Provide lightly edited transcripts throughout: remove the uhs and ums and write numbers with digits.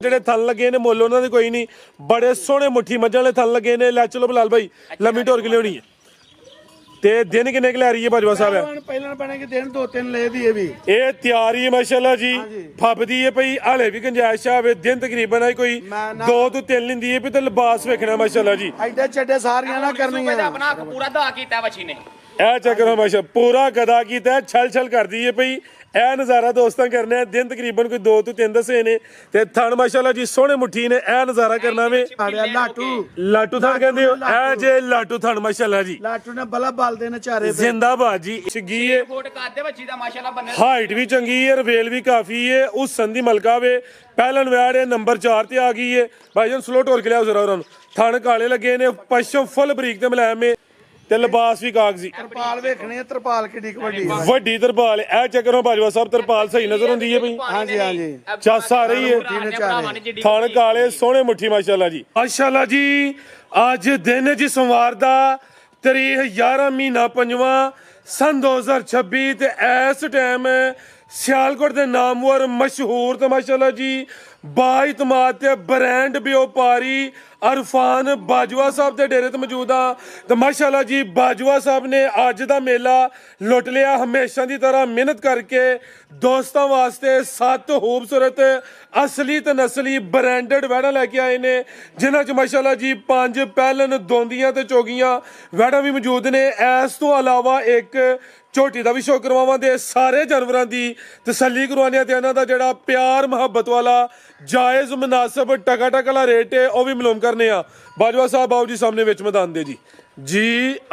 ਜਿਹੜੇ ਥਣ ਲੱਗੇ ਨੇ ਮੁੱਲ ਉਹਨਾਂ ਦੇ ਕੋਈ ਨਹੀਂ, ਬੜੇ ਸੋਹਣੇ ਮੁੱਠੀ ਮੱਝਾਂ ਵਾਲੇ ਥਣ ਲੱਗੇ ਨੇ। ਲੈ ਚਲੋ ਬਲਾਲ ਭਾਈ, ਲੰਮੀ ਢੋਰ ਕੇ ਲਿਆਉਣੀ ਹੈ ਤੇ ਦਿਨ ਕਿੰਨੇ ਕਿ ਲੈ ਰਹੀ ਹੈ ਬਾਜਵਾ ਸਾਹਿਬ? ਪਹਿਲਾਂ ਬਣੇਗੇ ਦਿਨ 2-3 ਲੈ ਦੀ ਇਹ ਤਿਆਰੀ ਹੈ ਮਾਸ਼ਾਅੱਲਾ ਜੀ, ਫੱਬਦੀ ਹੈ ਭਈ, ਹਾਲੇ ਵੀ ਗੁੰਜਾਇਸ਼ ਆਵੇ। ਦਿਨ ਤਕਰੀਬਨ ਆ ਕੋਈ 2 ਤੋਂ 3 ਲਿੰਦੀ ਹੈ ਵੀ ਤੇ ਲਿਬਾਸ ਵੇਖਣਾ ਮਾਸ਼ਾਅੱਲਾ ਜੀ। ਐਡੇ ਚੱਡੇ ਸਾਰੀਆਂ ਨਾ ਕਰਨੀਆਂ। ਆਪਣਾ ਪੂਰਾ ਦਾ ਕੀਤਾ ਬੱਚੀ ਨੇ ਇਹ ਚੱਕਰ ਮਾਸ਼ਾ ਪੂਰਾ ਗਦਾ ਕੀਤਾ, ਛਲ ਛਲ ਕਰਦੀ ਹੈ ਭਈ। ਇਹ ਨਜ਼ਾਰਾ ਦੋਸਤਾਂ ਕਰਨਾ। ਦਿਨ ਤਕਰੀਬਨ ਕੋਈ 2 ਤੋਂ 3 ਦੱਸੇ ਨੇ ਤੇ ਥਣ ਮਾਸ਼ਾਅੱਲਾ ਜੀ ਸੋਹਣੇ ਮੁੱਠੀ ਨੇ। ਇਹ ਨਜ਼ਾਰਾ ਕਰਨਾ ਵੇ। ਲਾਟੂ ਥਣ ਕਹਿੰਦੇ ਹੋ? ਇਹ ਜੇ ਲਾਟੂ ਥਣ ਮਾਸ਼ਾਅੱਲਾ ਜੀ, ਲਾਟੂ ਨੇ ਬਲਾ ਬਲਦੇ ਨੇ ਚਾਰੇ ਜ਼ਿੰਦਾਬਾਦ ਜੀ। ਛਗੀ ਹੈ, ਫੋਟ ਕਰਦੇ ਬੱਚੀ ਦਾ ਮਾਸ਼ਾਅੱਲਾ ਬੰਨੇ, ਹਾਈਟ ਵੀ ਚੰਗੀ ਹੈ, ਰਵੇਲ ਵੀ ਕਾਫੀ ਹੈ। ਉਸ ਸੰਦੀ ਮਲਕਾ ਵੇ, ਪਹਿਲਨ ਵੈੜ ਨੰਬਰ 4 ਤੇ ਆ ਗਈ ਹੈ। ਭਾਈ ਜਾਨ ਸਲੋ ਢੋਰ ਕੇ ਲਿਆਓ ਜ਼ਰਾ ਉਹਨਾਂ ਨੂੰ। ਥਣ ਕਾਲੇ ਲੱਗੇ ਨੇ, ਪਸ਼ਮ ਫੁੱਲ ਬਰੀਕ ਤੇ ਮੁਲਾਇਮ ਹੈ ਤੇ ਲਿਬਾਸ ਵੀ ਕਾਗਜ਼ੀ। ਤਰਪਾਲ ਵੇਖਣੀ ਹੈ, ਤਰਪਾਲ ਕਿੱਡੀ ਵੱਡੀ ਵੱਡੀ ਤਰਪਾਲ। ਇਹ ਚੱਕਰੋਂ ਬਾਜਵਾ ਸਾਹਿਬ ਤਰਪਾਲ ਸਹੀ ਨਜ਼ਰ ਹੁੰਦੀ ਹੈ ਬਈ। ਹਾਂਜੀ ਹਾਂਜੀ ਚੱਸ ਆ ਰਹੀ ਹੈ। ਥਣ ਕਾਲੇ ਸੋਹਣੇ ਮੁੱਠੀ ਮਾਸ਼ਾਅੱਲਾ ਜੀ। ਮਾਸ਼ਾਅੱਲਾ ਜੀ ਅੱਜ ਦਿਨ ਜੀ ਸੋਮਵਾਰ ਦਾ, ਤਾਰੀਖ 11 ਮਹੀਨਾ 5ਵਾਂ ਸਨ 2026 ਤੇ ਇਸ ਟਾਈਮ ਸਿਆਲਕੋਟ ਦੇ ਨਾਮਵਰ ਮਸ਼ਹੂਰ ਤੇ ਮਾਸ਼ਾਅੱਲਾ ਜੀ ਬਾਇਤਮਾਦ ਤੇ ਬ੍ਰਾਂਡ ਵਪਾਰੀ ਅਰਫਾਨ ਬਾਜਵਾ ਸਾਹਿਬ ਦੇ ਡੇਰੇ ਤੇ ਮੌਜੂਦ ਆ ਤੇ ਮਾਸ਼ਾਅੱਲਾ ਜੀ ਬਾਜਵਾ ਸਾਹਿਬ ਨੇ ਅੱਜ ਦਾ ਮੇਲਾ ਲੁੱਟ ਲਿਆ। ਹਮੇਸ਼ਾ ਦੀ ਤਰ੍ਹਾਂ ਮਿਹਨਤ ਕਰਕੇ ਦੋਸਤਾਂ ਵਾਸਤੇ 7 ਖੂਬਸੂਰਤ ਅਸਲੀ ਤੇ ਨਸਲੀ ਬ੍ਰਾਂਡਡ ਵੈੜਾਂ ਲੈ ਕੇ ਆਏ ਨੇ, ਜਿਨ੍ਹਾਂ 'ਚ ਮਾਸ਼ਾਅੱਲਾ ਜੀ 5 ਪਹਿਲਨ ਦੋਂਦੀਆਂ ਤੇ ਚੋਗੀਆਂ ਵੈੜਾਂ ਵੀ ਮੌਜੂਦ ਨੇ। ਇਸ ਤੋਂ ਇਲਾਵਾ ਇੱਕ ਝੋਟੀ ਦਾ ਵੀ ਸ਼ੌਕ ਕਰਵਾਵਾਂਗੇ। ਸਾਰੇ ਜਾਨਵਰਾਂ ਦੀ ਤਸੱਲੀ ਕਰਵਾਉਣੀ ਤੇ ਇਹਨਾਂ ਦਾ ਜਿਹੜਾ ਪਿਆਰ ਮੁਹੱਬਤ ਵਾਲਾ ਜਾਇਜ਼ ਮੁਨਾਸਬ ਟਕਾ ਟਕ ਵਾਲਾ ਰੇਟ ਹੈ ਉਹ ਵੀ ਮਾਲੂਮ ਕਰਨੇ ਆ। ਬਾਜਵਾ ਸਾਹਿਬ ਆਓ ਜੀ ਸਾਹਮਣੇ ਵਿੱਚ ਮੈਦਾਨ ਦੇ ਜੀ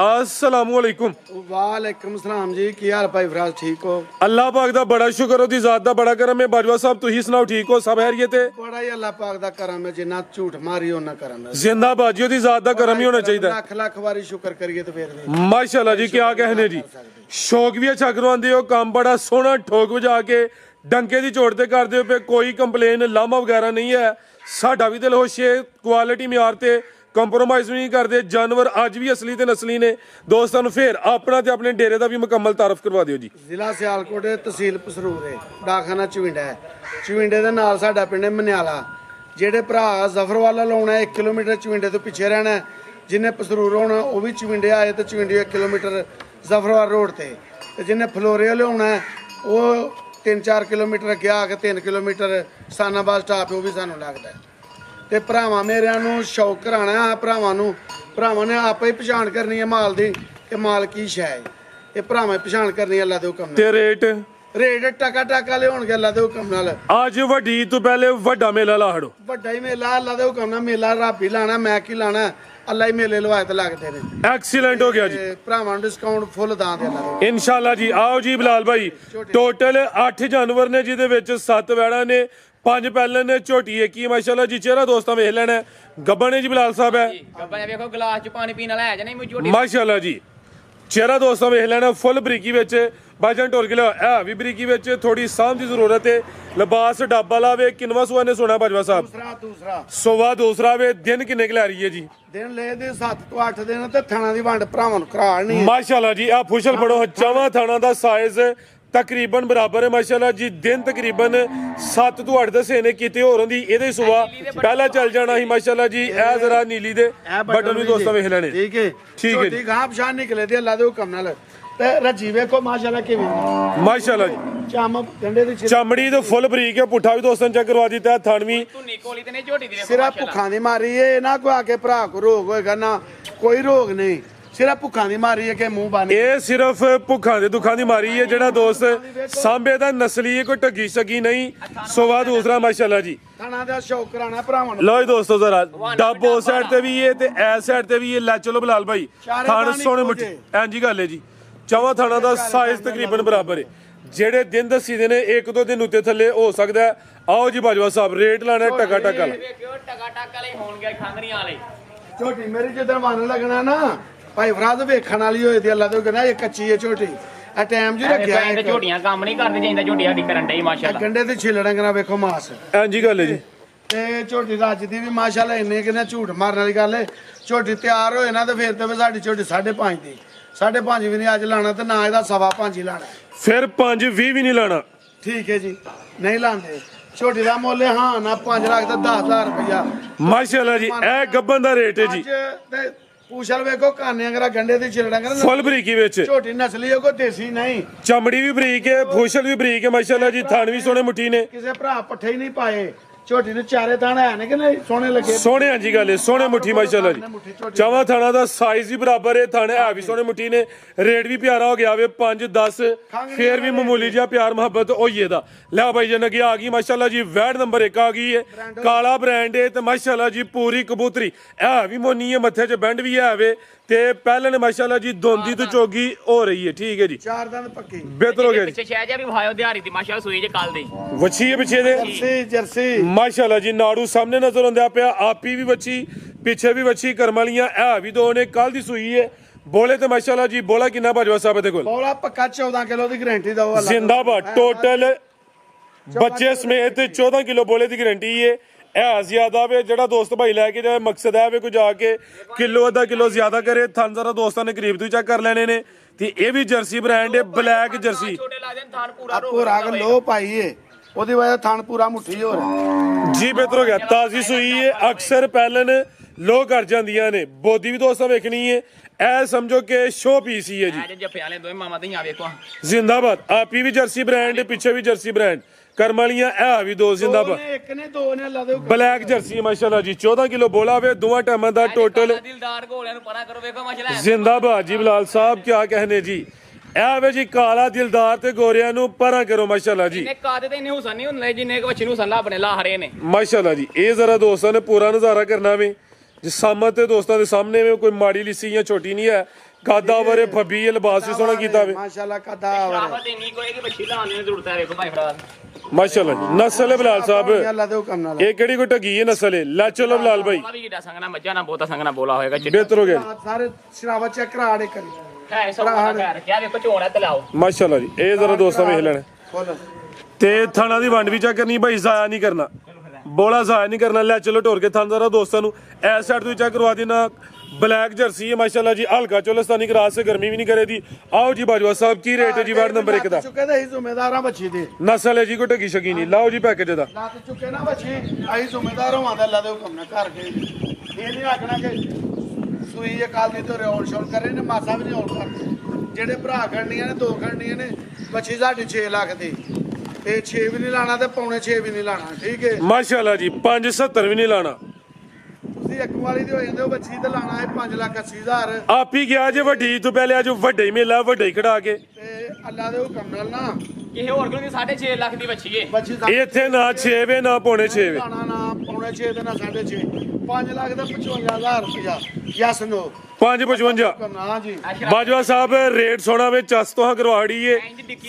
अस्सलामु अलैकुम। वालेकुम सलाम जी, की हाल भाई फराज? ठीक हो? अल्लाह पाक दा बड़ा शुक्र, ओदी जात दा बड़ा करम है। बाजवा साहब तुही सुनाओ, ठीक हो? सब खैरियत है? बड़ा ही अल्लाह पाक दा करम है, जिन्ना झूठ मारी होना करम है। जिंदाबाद जी, ओदी जात दा करम ही होना चाहिए। ਲੱਖ ਲੱਖ ਵਾਰੀ ਸ਼ੁਕਰ ਕਰੀਏ ਤੇ ਫੇਰ ਵੀ माशाल्लाह जी, क्या कहने जी। शौक भी अच्छा करवाते हो, काम बड़ा सोहना ठोक वजा के डंके दी चोट ते करदे हो पे, कोई कंप्लेन लामा वगैरह नहीं है। साडा भी दिल खुश है, क्वालिटी म्यार ते ਕੰਪਰੋਮਾਈਜ਼ ਨਹੀਂ ਕਰਦੇ। ਜਾਨਵਰ ਅੱਜ ਵੀ ਅਸਲੀ ਤੇ ਨਸਲੀ ਨੇ। ਦੋਸਤਾਂ ਨੂੰ ਫੇਰ ਆਪਣਾ ਤੇ ਆਪਣੇ ਡੇਰੇ ਦਾ ਵੀ ਮੁਕੰਮਲ ਤਾਰਫ ਕਰਵਾ ਦਿਓ ਜੀ। ਜ਼ਿਲ੍ਹਾ ਸਿਆਲਕੋਟ, ਤਹਿਸੀਲ ਪਸਰੂਰ ਹੈ, ਡਾਕਖਾਨਾ ਚਵਿੰਡਾ ਹੈ। ਚਵਿੰਡੇ ਦੇ ਨਾਲ ਸਾਡਾ ਪਿੰਡ ਹੈ ਮਨਿਆਲਾ। ਜਿਹੜੇ ਭਰਾ ਜ਼ਫਰਵਾਲਾ ਲਾਉਣਾ 1 ਕਿਲੋਮੀਟਰ ਚਵਿੰਡੇ ਤੋਂ ਪਿੱਛੇ ਰਹਿਣਾ, ਜਿਹਨੇ ਪਸਰੂਰ ਹੋਣਾ ਉਹ ਵੀ ਚਵਿੰਡੇ ਆਏ ਤੇ ਚਵਿੰਡੇ 1 ਕਿਲੋਮੀਟਰ ਜ਼ਫਰਵਾਲ ਰੋਡ ਤੇ ਜਿਹਨੇ ਫਲੋਰੇ ਲਿਆਉਣਾ ਉਹ 3-4 ਕਿਲੋਮੀਟਰ ਅੱਗੇ ਆ ਕੇ 3 ਕਿਲੋਮੀਟਰ ਸਾਨਾਬਾਦ ਸਟਾਪ ਉਹ ਵੀ ਸਾਨੂੰ ਲੱਗਦਾ। ਤੇ ਭਰਾਵਾਂ ਮੇਰਿਆਂ ਨੂੰ ਸ਼ੌਕ ਕਰਾਣਾ, ਭਰਾਵਾਂ ਨੇ ਆਪੇ ਹੀ ਪਛਾਣ ਕਰਨੀ ਹੈ ਮਾਲ ਦੀ ਕਿ ਮਾਲ ਕੀ ਸ਼ੈ ਹੈ। ਇਹ ਭਰਾਵਾਂ ਪਛਾਣ ਕਰਨੀ ਅੱਲਾ ਦੇ ਹੁਕਮ ਨਾਲ। ਤੇ ਰੇਟ ਟਕਾ ਟਕਾ ਲਿਆਉਣਗੇ ਅੱਲਾ ਦੇ ਹੁਕਮ ਨਾਲ। ਅੱਜ ਵੱਡੀ ਤੋਂ ਪਹਿਲੇ ਵੱਡਾ ਮੇਲਾ ਲਾ ਹੜੋ। ਵੱਡਾ ਹੀ ਮੇਲਾ ਅੱਲਾ ਦੇ ਹੁਕਮ ਨਾਲ। ਮੇਲਾ ਰੱਬ ਹੀ ਲਾਣਾ, ਮੈਂ ਕੀ ਲਾਣਾ, ਅੱਲਾ ਹੀ ਮੇਲੇ ਲਵਾਏ ਤੇ ਲੱਗਦੇ ਨੇ। ਐਕਸੀਲੈਂਟ ਹੋ ਗਿਆ ਜੀ। ਭਰਾਵਾਂ ਨੂੰ ਡਿਸਕਾਊਂਟ ਫੁੱਲ ਦਾਂ ਦੇ ਅੱਲਾ ਦੇ ਇਨਸ਼ਾਅੱਲਾ ਜੀ। ਆਓ ਜੀ ਬਲਾਲ ਭਾਈ, ਟੋਟਲ 8 ਜਾਨਵਰ ਨੇ, ਜਿਹਦੇ ਵਿੱਚ 7 ਵੈੜਾਂ ਨੇ, 5 ਪਹਿਲਨ ਨੇ, ਝੋਟੀ ਇੱਕ ਹੀ ਮਾਸ਼ਾਅੱਲਾ ਜੀ। ਚਿਹਰਾ ਦੋਸਤਾਂ ਵੇਖ ਲੈਣਾ। ਗੱਬਾ ਨੇ ਜੀ ਬਲਾਲ ਸਾਹਿਬ ਹੈ। ਗੱਬਾ ਨੇ ਵੇਖੋ ਗਲਾਸ ਚ ਪਾਣੀ ਪੀਣ ਵਾਲਾ ਹੈ ਜਾਂ ਨਹੀਂ ਮੌਜੂਦ ਮਾਸ਼ਾਅੱਲਾ ਜੀ। ਚਿਹਰਾ ਦੋਸਤਾਂ ਵੇਖ ਲੈਣਾ, ਫੁੱਲ ਬਰੀਕੀ ਵਿੱਚ। ਬਾਜਾਂ ਢੋਲ ਕੇ ਲਿਆ, ਇਹ ਵੀ ਬਰੀਕੀ ਵਿੱਚ। ਥੋੜੀ ਸਾਂਭ ਦੀ ਜ਼ਰੂਰਤ ਹੈ। ਲਿਬਾਸ ਡੱਬਾ ਲਾਵੇ। ਕਿੰਨਵਾ ਸੂਆ ਨੇ ਸੋਣਾ ਬਾਜਵਾ ਸਾਹਿਬ? ਦੂਸਰਾ ਸੋਵਾ ਦੂਸਰਾ ਵੇ। ਦਿਨ ਕਿੰਨੇ ਕੁ ਲੈ ਰਹੀ ਹੈ ਜੀ? ਦਿਨ ਲੈ ਦੇ 7 ਤੋਂ 8 ਦਿਨ ਤੇ ਥਾਣਾ ਦੀ ਵੰਡ ਭਰਾਵਾਂ ਨੂੰ ਕਰਾੜ ਨਹੀਂ। ਮਾਸ਼ਾਅੱਲਾ ਜੀ। ਆ ਫੁਸ਼ਲ ਫੜੋ, ਚਵਾਂ ਥਾਣਾ ਦਾ ਸਾਈਜ਼ ਤਕਰੀਬਨ ਬਰਾਬਰ ਹੈ ਮਾਸ਼ਾਅੱਲਾ ਜੀ। ਦਿਨ ਤਕਰੀਬਨ 7 ਤੋਂ 8 ਦਸੇ ਨੇ ਕਿਤੇ ਹੋਰ ਹੁੰਦੀ। ਇਹਦੇ ਸੁਬਾ ਪਹਿਲਾਂ ਚੱਲ ਜਾਣਾ ਸੀ ਮਾਸ਼ਾਅੱਲਾ ਜੀ। ਇਹ ਜ਼ਰਾ ਨੀਲੀ ਦੇ ਬਟਨ ਵੀ ਦੋਸਤਾਂ ਵੇਖ ਲੈਣੇ। ਠੀਕ ਹੈ ਠੀਕ ਹੈ ਜੀ। ਗਾਂ ਪਛਾਣ ਨਿਕਲੇ ਤੇ ਅੱਲਾ ਦੇ ਹੁਕਮ ਨਾਲ। ਤੇ ਰੱਜੀ ਵੇਖੋ ਮਾਸ਼ਾਅੱਲਾ ਕਿਵੇਂ ਮਾਸ਼ਾਅੱਲਾ ਜੀ। ਚਮ ਗੰਡੇ ਦੀ ਚਮੜੀ ਤੇ ਫੁੱਲ ਬਰੀਕ ਹੈ। ਪੁੱਠਾ ਵੀ ਦੋਸਤਾਂ ਚੈੱਕ ਕਰਵਾ ਦਿੱਤਾ। ਥਣ ਵੀ ਧੁੰਨੀ ਕੋਲੀ ਤੇ ਨੇ ਝੋਟੀ ਦੀ ਵੇਖੋ ਸਿਰਾ ਭੁੱਖਾਂ ਦੀ ਮਾਰੀ ਏ ਨਾ। ਕੋਈ ਆ ਕੇ ਭਰਾ ਕੋ ਰੋਗ ਹੋਏਗਾ ਨਾ, ਕੋਈ ਰੋਗ ਨਹੀਂ। ਸਿਰਾ ਭੁੱਖਾਂ ਦੀ ਮਾਰੀ ਹੈ ਕਿ ਮੂੰਹ ਬੰਨ। ਇਹ ਸਿਰਫ ਭੁੱਖਾਂ ਦੇ ਦੁੱਖਾਂ ਦੀ ਮਾਰੀ ਹੈ। ਜਿਹੜਾ ਦੋਸਤ ਸਾਂਭੇ ਦਾ ਨਸਲੀ ਹੈ, ਕੋਈ ਢੱਗੀ ਸਗੀ ਨਹੀਂ। ਸੋਵਾ ਦੂਸਰਾ ਮਾਸ਼ਾਅੱਲਾ ਜੀ। ਥਾਣਾ ਦਾ ਸ਼ੌਕ ਕਰਾਣਾ ਭਰਾਵਾਂ ਨੂੰ। ਲਓ ਜੀ ਦੋਸਤੋ, ਜ਼ਰਾ ਡੱਬ ਉਸ ਸਾਈਡ ਤੇ ਵੀ ਹੈ ਤੇ ਐਸ ਸਾਈਡ ਤੇ ਵੀ ਹੈ। ਲੈ ਚਲੋ ਬਲਾਲ ਭਾਈ, ਥਣ ਸੋਹਣੇ ਮੁੱਠੇ ਐਂਜੀ ਗੱਲ ਹੈ ਜੀ। ਚਵਾਂ ਥਾਣਾ ਦਾ ਸਾਈਜ਼ ਤਕਰੀਬਨ ਬਰਾਬਰ ਹੈ। ਜਿਹੜੇ ਦਿਨ ਦੱਸੀ ਦੇ ਨੇ 1-2 ਦਿਨ ਉੱਤੇ ਥੱਲੇ ਹੋ ਸਕਦਾ। ਆਓ ਜੀ ਬਾਜਵਾ ਸਾਹਿਬ, ਰੇਟ ਲਾਣਾ ਟਕਾ ਟਕ ਵਾਲਾ। ਵੇਖਿਓ ਟਕਾ ਟਕ ਵਾਲੇ ਹੋਣਗੇ ਖਾਂਗਰੀਆਂ ਵਾਲੇ। ਝੋਟੀ ਮੇਰੀ ਜਦੋਂ ਮਨ ਲੱਗਣਾ ਨਾ ਭਾਈ ਫਰਾਦ ਵੇਖਣ ਵਾਲੀ ਹੋਏ ਤੇ ਅੱਲਾ ਤੋਂ ਕਹਿੰਦਾ ਇਹ ਕੱਚੀ ਹੈ ਝੋਟੀ। ਆ ਟਾਈਮ ਜੀ ਰੱਖਿਆ ਹੈ। ਝੋਟੀਆਂ ਕੰਮ ਨਹੀਂ ਕਰਦੇ ਜਾਂਦਾ, ਝੋਟੀ ਸਾਡੀ ਕਰਨ ਡਈ ਮਾਸ਼ਾਅੱਲਾ। ਗੰਡੇ ਤੇ ਛਿਲੜਾਂ ਕਰਾ ਵੇਖੋ ਮਾਸ ਐਂਜੀ ਗੱਲ ਹੈ ਜੀ। ਤੇ ਝੋਟੀ ਦਾ ਅੱਜ ਦੀ ਵੀ ਮਾਸ਼ਾਅੱਲਾ ਇੰਨੇ ਕਿੰਨਾ ਝੂਠ ਮਾਰਨ ਵਾਲੀ ਗੱਲ ਹੈ। ਝੋਟੀ ਤਿਆਰ ਹੋਏ ਨਾ ਤੇ ਫੇਰ ਤੇ ਸਾਡੀ ਝੋਟੀ 5.5 ਦੀ 5.5 ਵੀ ਨਹੀਂ ਅੱਜ ਲਾਣਾ ਤੇ ਨਾ ਇਹਦਾ 5.25 ਹੀ ਲਾਣਾ। ਫਿਰ 5-20 ਵੀ ਨਹੀਂ ਲਾਣਾ। ਠੀਕ ਹੈ ਜੀ, ਨਹੀਂ ਲਾਉਂਦੇ। ਝੋਟੀ ਦਾ ਮੁੱਲ ਹਾਂ ਨਾ 5 ਲੱਖ ਤੇ 10,000 ਰੁਪਇਆ ਮਾਸ਼ਾਅੱਲਾ ਜੀ ਇਹ ਗੱਬਨ ਦਾ ਰੇਟ ਹੈ ਜੀ ਅੱਜ ਤੇ ਪੂਛਲ ਵੇਖੋ ਕਾਨੇ ਅਗਰਾ ਗੰਡੇ ਦੀ ਛਿਲੜਾ ਕਰ ਫੁੱਲ ਬਰੀਕੀ ਵਿੱਚ ਝੋਟੀ ਨਸਲੀ ਹੈ ਕੋਈ ਦੇਸੀ ਨਹੀਂ ਚਮੜੀ ਵੀ ਬਰੀਕ ਹੈ ਫੁਸ਼ਲ ਵੀ ਬਰੀਕ ਹੈ ਮਾਸ਼ਾਅੱਲਾ ਜੀ ਥਣ ਵੀ ਸੋਹਣੇ ਮੁੱਠੀ ਨੇ ਕਿਸੇ ਭਰਾ ਪੱਠੇ ਹੀ ਨਹੀਂ ਪਾਏ ਝੋਟੀ ਨੂੰ ਚਾਰੇ ਥਣ ਹੈ ਨੇ ਕਿ ਨਹੀਂ ਸੋਹਣੇ ਲੱਗੇ ਸੋਹਣੇ ਹਾਂ ਜੀ ਗੱਲ ਹੈ ਸੋਹਣੇ ਮੁੱਠੀ ਮਾਸ਼ਾਅੱਲਾ ਜੀ ਚਾਵਾਂ ਥਾਣਾ ਦਾ ਸਾਈਜ਼ ਵੀ ਬਰਾਬਰ ਹੈ ਥਾਣੇ ਹੈ ਵੀ ਸੋਹਣੇ ਮੁੱਠੀ ਨੇ ਰੇਟ ਵੀ ਪਿਆਰਾ ਹੋ ਗਿਆ ਵੇ 5 10 ਫੇਰ ਵੀ ਮਾਮੂਲੀ ਜਿਹਾ ਪਿਆਰ ਮੁਹੱਬਤ ਹੋਈਏ ਦਾ ਲੈ ਭਾਈ ਜਨ ਅੱਗੇ ਆ ਗਈ ਮਾਸ਼ਾਅੱਲਾ ਜੀ ਵੈਡ ਨੰਬਰ 1 ਆ ਗਈ ਹੈ ਕਾਲਾ ਬ੍ਰਾਂਡ ਹੈ ਤੇ ਮਾਸ਼ਾਅੱਲਾ ਜੀ ਪੂਰੀ ਕਬੂਤਰੀ ਇਹ ਵੀ ਮੋਨੀ ਹੈ ਮੱਥੇ 'ਚ ਬੈਂਡ ਵੀ ਹੈ ਵੇ ਤੇ ਪਹਿਲੇ ਨੇ ਮਾਸ਼ਾਅੱਲਾ ਜੀ ਦੋਂਦੀ ਤੋਂ ਚੋਗੀ ਹੋ ਰਹੀ ਹੈ ਠੀਕ ਹੈ ਜੀ 4 ਦੰਦ ਪੱਕੀ ਬਿਹਤਰ ਹੋ ਗਿਆ ਜੀ ਪਿੱਛੇ ਸ਼ਹਿਰ ਜਾ ਵੀ ਵਿਖਾਇਓ ਦਿਹਾੜੀ ਦੀ ਮਾਸ਼ਾਅੱਲਾ ਸੂਈ ਜੇ ਕੱਲ ਦੀ ਵੱਛੀ ਹੈ ਪਿੱਛੇ ਦੇ ਜਰਸੀ ਮਾਸ਼ਾਅੱਲਾ ਜੀ ਨਾੜੂ ਸਾਹਮਣੇ ਨਜ਼ਰ ਆਉਂਦਾ ਪਿਆ ਆਪੀ ਵੀ ਵੱਛੀ ਪਿੱਛੇ ਵੀ ਵੱਛੀ ਕਰਮ ਵਾਲੀਆਂ ਇਹ ਵੀ ਦੋ ਨੇ ਕੱਲ ਦੀ ਸੂਈ ਹੈ ਬੋਲੇ ਤੇ ਮਾਸ਼ਾਅੱਲਾ ਜੀ ਬੋਲਾ ਕਿੰਨਾ ਭਾਜਵਾ ਸਾਹਿਬ ਦੇ ਕੋਲ ਬੋਲਾ ਪੱਕਾ 14 ਕਿਲੋ ਦੀ ਗਾਰੰਟੀ ਦਾ ਉਹ ਜ਼ਿੰਦਾਬਾਦ ਟੋਟਲ ਬੱਚੇ ਸਮੇਤ 14 ਕਿਲੋ ਬੋਲੇ ਦੀ ਗਾਰੰਟੀ ਹੈ ਇਹ ਜ਼ਿਆਦਾ ਵੇ ਜਿਹੜਾ ਦੋਸਤ ਭਾਈ ਲੈ ਕੇ ਜਾਏ ਮਕਸਦ ਹੈ ਵੇ ਕੋਈ ਜਾ ਕੇ ਕਿਲੋ ਅੱਧਾ ਕਿਲੋ ਜ਼ਿਆਦਾ ਕਰੇ ਥਣ ਜ਼ਰਾ ਦੋਸਤਾਂ ਨੇ ਕਰੀਬ ਤੋਂ ਚੈੱਕ ਕਰ ਲੈਣੇ ਨੇ ਤੇ ਇਹ ਵੀ ਜਰਸੀ ਬ੍ਰਾਂਡ ਹੈ ਬਲੈਕ ਜਰਸੀ ਛੋਟੇ ਲੱਗਦੇ ਨੇ ਥਾਨ ਪੂਰਾ ਪੂਰਾ ਲੋ ਪਾਈਏ ਉਹਦੀ ਵਜ੍ਹਾ ਥਣ ਪੂਰਾ ਮੁੱਠੀ ਹੋ ਰਿਹਾ ਜੀ ਬਿਹਤਰ ਹੋ ਗਿਆ ਤਾਜ਼ੀ ਸੂਈ ਹੈ ਅਕਸਰ ਪਹਿਲਨ ਲੋ ਕਰ ਜਾਂਦੀਆਂ ਨੇ ਬੋਦੀ ਵੀ ਦੋਸਤਾਂ ਵੇਖਣੀ ਹੈ ਇਹ ਸਮਝੋ ਕਿ ਸ਼ੋ ਪੀਸ ਹੀ ਹੈ ਜੀ ਅੱਜ ਜੱਫੇ ਵਾਲੇ ਦੋਵੇਂ ਮਾਮਾ ਧੀਆਂ ਵੇਖੋ ਜ਼ਿੰਦਾਬਾਦ ਆਪੀ ਵੀ ਜਰਸੀ ਬ੍ਰਾਂਡ ਪਿੱਛੇ ਵੀ ਜਰਸੀ ਬ੍ਰਾਂਡ ਕਰਮ ਵਾਲੀਆਂ ਇਹ ਵੀ ਦੋ ਜ਼ਿੰਦਾਬਾਦ ਇੱਕ ਨੇ ਦੋ ਨੇ ਲਾ ਦਿਓ ਬਲੈਕ ਜਰਸੀ ਮਾਸ਼ਾਅੱਲਾ ਜੀ 14 ਕਿਲੋ ਬੋਲਾ ਵੇ ਦੋਵਾਂ ਟਾਈਮਾਂ ਦਾ ਟੋਟਲ ਦਿਲਦਾਰ ਘੋੜਿਆਂ ਨੂੰ ਪਰਾਂ ਕਰੋ ਵੇਖੋ ਮਾਸ਼ਾਅੱਲਾ ਜ਼ਿੰਦਾਬਾਦ ਜੀ ਬਲਾਲ ਸਾਹਿਬ ਕੀ ਕਹਨੇ ਜੀ ਇਹ ਵੇ ਜੀ ਕਾਲਾ ਦਿਲਦਾਰ ਤੇ ਗੋਰਿਆਂ ਨੂੰ ਪਰਾਂ ਕਰੋ ਮਾਸ਼ਾਅੱਲਾ ਜੀ ਨੇ ਕਾਦੇ ਤੇ ਇੰਨੇ ਹੁਸਨ ਨਹੀਂ ਹੁੰਦੇ ਜਿੰਨੇ ਕਿ ਬੱਚੇ ਨੂੰ ਹੁਸਨ ਆਪਣੇ ਲਾ ਹਰੇ ਨੇ ਮਾਸ਼ਾਅੱਲਾ ਜੀ ਇਹ ਜ਼ਰਾ ਦੋਸਤਾਂ ਨੇ ਪੂਰਾ ਨਜ਼ਾਰਾ ਕਰਨਾ ਵੇ ਜਿਸ ਸਾਹਮਣੇ ਤੇ ਦੋਸਤਾਂ ਦੇ ਸਾਹਮਣੇ ਵੇ ਕੋਈ ਮਾੜੀ ਲਿੱਸੀ ਜਾਂ ਛੋਟੀ ਨਹੀਂ ਹੈ ਕਾਦਾ ਵਰੇ ਫੱਬੀ ਲਿਬਾਸ ਵੀ ਸੋਹਣਾ ਕੀਤਾ ਵੇ ਮਾਸ਼ਾਅੱਲਾ ਕਦਾ ਸ਼ਰਾਫਤ ਇੰਨੀ ਕੋਈ ਕਿ ਬੱਚੀ ਲਾਉਣ ਦੀ ਜ਼ਰੂਰਤ ਹੈ ਵੇਖੋ ਭਾਈ ਫਰਾਦ ਮਾਸ਼ਾਅੱਲਾ ਜੀ ਨਸਲ ਹੈ ਬਲਾਲ ਸਾਹਿਬ ਲਾ ਦਿਓ ਕੰਮ ਨਾਲ ਇਹ ਕਿਹੜੀ ਕੋਈ ਢੱਗੀ ਹੈ ਨਸਲ ਹੈ ਲੈ ਚਲੋ ਬਲਾਲ ਭਾਈ ਬੋਲਾ ਵੀ ਕਿਡਾ ਸੰਗਣਾ ਮੱਝਾਂ ਨਾ ਬਹੁਤਾ ਸੰਗਣਾ ਬੋਲਾ ਹੋਏਗਾ ਬਿਹਤਰ ਹੋ ਗਿਆ ਜੀ ਸਾਰੇ ਸ਼ਰਾਵਤ ਚੈੱਕ ਕਰਾ ੜੇ ਕਰੀ ਹੈ ਸਭ ਦਾ ਘਰ ਕਿਆ ਵੇਖੋ ਝੋਣਾ ਤੇ ਲਾਓ ਮਾਸ਼ਾਅੱਲਾ ਜੀ ਇਹ ਜ਼ਰਾ ਦੋਸਤਾਂ ਵੇਖ ਲੈਣ ਫੁੱਲ ਤੇ ਥਾਣਾ ਦੀ ਵੰਡ ਵੀ ਚੈੱਕ ਕਰਨੀ ਭਾਈ ਜ਼ਾਇਆ ਨਹੀਂ ਕਰਨਾ ਬੋਲਾ ਜ਼ਾਇਆ ਨਹੀਂ ਕਰਨਾ ਲੈ ਚਲੋ ਢੋਰ ਕੇ ਥਾਂ ਜ਼ਰਾ ਦੋਸਤਾਂ ਨੂੰ ਐਸ ਸਾਈਡ ਤੋਂ ਚੈੱਕ ਕਰਵਾ ਦੇਣਾ ब्लैक जर्सी है माशाल्लाह जी हल्का चोलस्तानी क्रास से गर्मी भी नहीं करे दी आओ जी बाजवा साहब की रेट है जी वार्ड नंबर 1 दा चुके ते ਜ਼ਿੰਮੇਦਾਰਾਂ ਬੱਚੀ ਦੇ नस्ल है जी को टकी शकी नहीं लाओ जी पैकेज दा ਲੱਤ ਚੁੱਕੇ ਨਾ ਬੱਚੀ ਅਸੀਂ ਜ਼ਿੰਮੇਦਾਰ ਹੋਵਾਂ ਤਾਂ ਲਾ ਦਿਓ ਕੰਮ ਨਾ ਘਰ ਕੇ ਇਹ ਨਹੀਂ ਆਖਣਾ ਕਿ ਸੂਈ ਜੇ ਕਾਲ ਦੀ ਤੋਂ ਰਿਓਲ ਸ਼ੋਲ ਕਰੇ ਨੇ ਮਾਸਾ ਵੀ ਨਹੀਂ ਹੋਲ ਕਰਦੇ ਜਿਹੜੇ ਭਰਾ ਖੜਨੀਆਂ ਨੇ 2 ਖੜਨੀਆਂ ਨੇ ਬੱਚੀ ਸਾਡੀ 6 ਲੱਖ ਦੀ ਤੇ 6 ਵੀ ਨਹੀਂ ਲਾਣਾ ਤੇ ਪੌਣੇ 6 ਵੀ ਨਹੀਂ ਲਾਣਾ ਠੀਕ ਹੈ माशाल्लाह जी 570 भी नहीं लाना ਤੁਸੀਂ ਇੱਕ ਵਾਰੀ ਦੇ ਹੋ ਜਾਂਦੇ ਹੋ ਬੱਚੀ ਤੇ ਲਾਣਾ ਹੈ 5,80,000 आप ही गया जी वड्डी तो पहले आज वड्डे ही मेला वड्डे ही खड़ा के ਤੇ ਅੱਲਾ ਦੇ ਹੁਕਮ ਨਾਲ ਨਾ ਕਿਸੇ ਹੋਰ ਕੋਲ 6.5 ਲੱਖ ਦੀ ਬੱਚੀ ਏ ਬੱਚੀ इथे ना 6 वे ना पौने 6 वे ਲਾਣਾ ਨਾ ਪੌਣੇ 6 ਤੇ ਨਾ 6.5 5 ਲੱਖ ਤੇ 55,000 ਰੁਪਇਆ ਯਸ ਨੋ 555 ਹਾਂ ਜੀ बाजवा साहब रेट सोना वे चस तो करवाड़ी है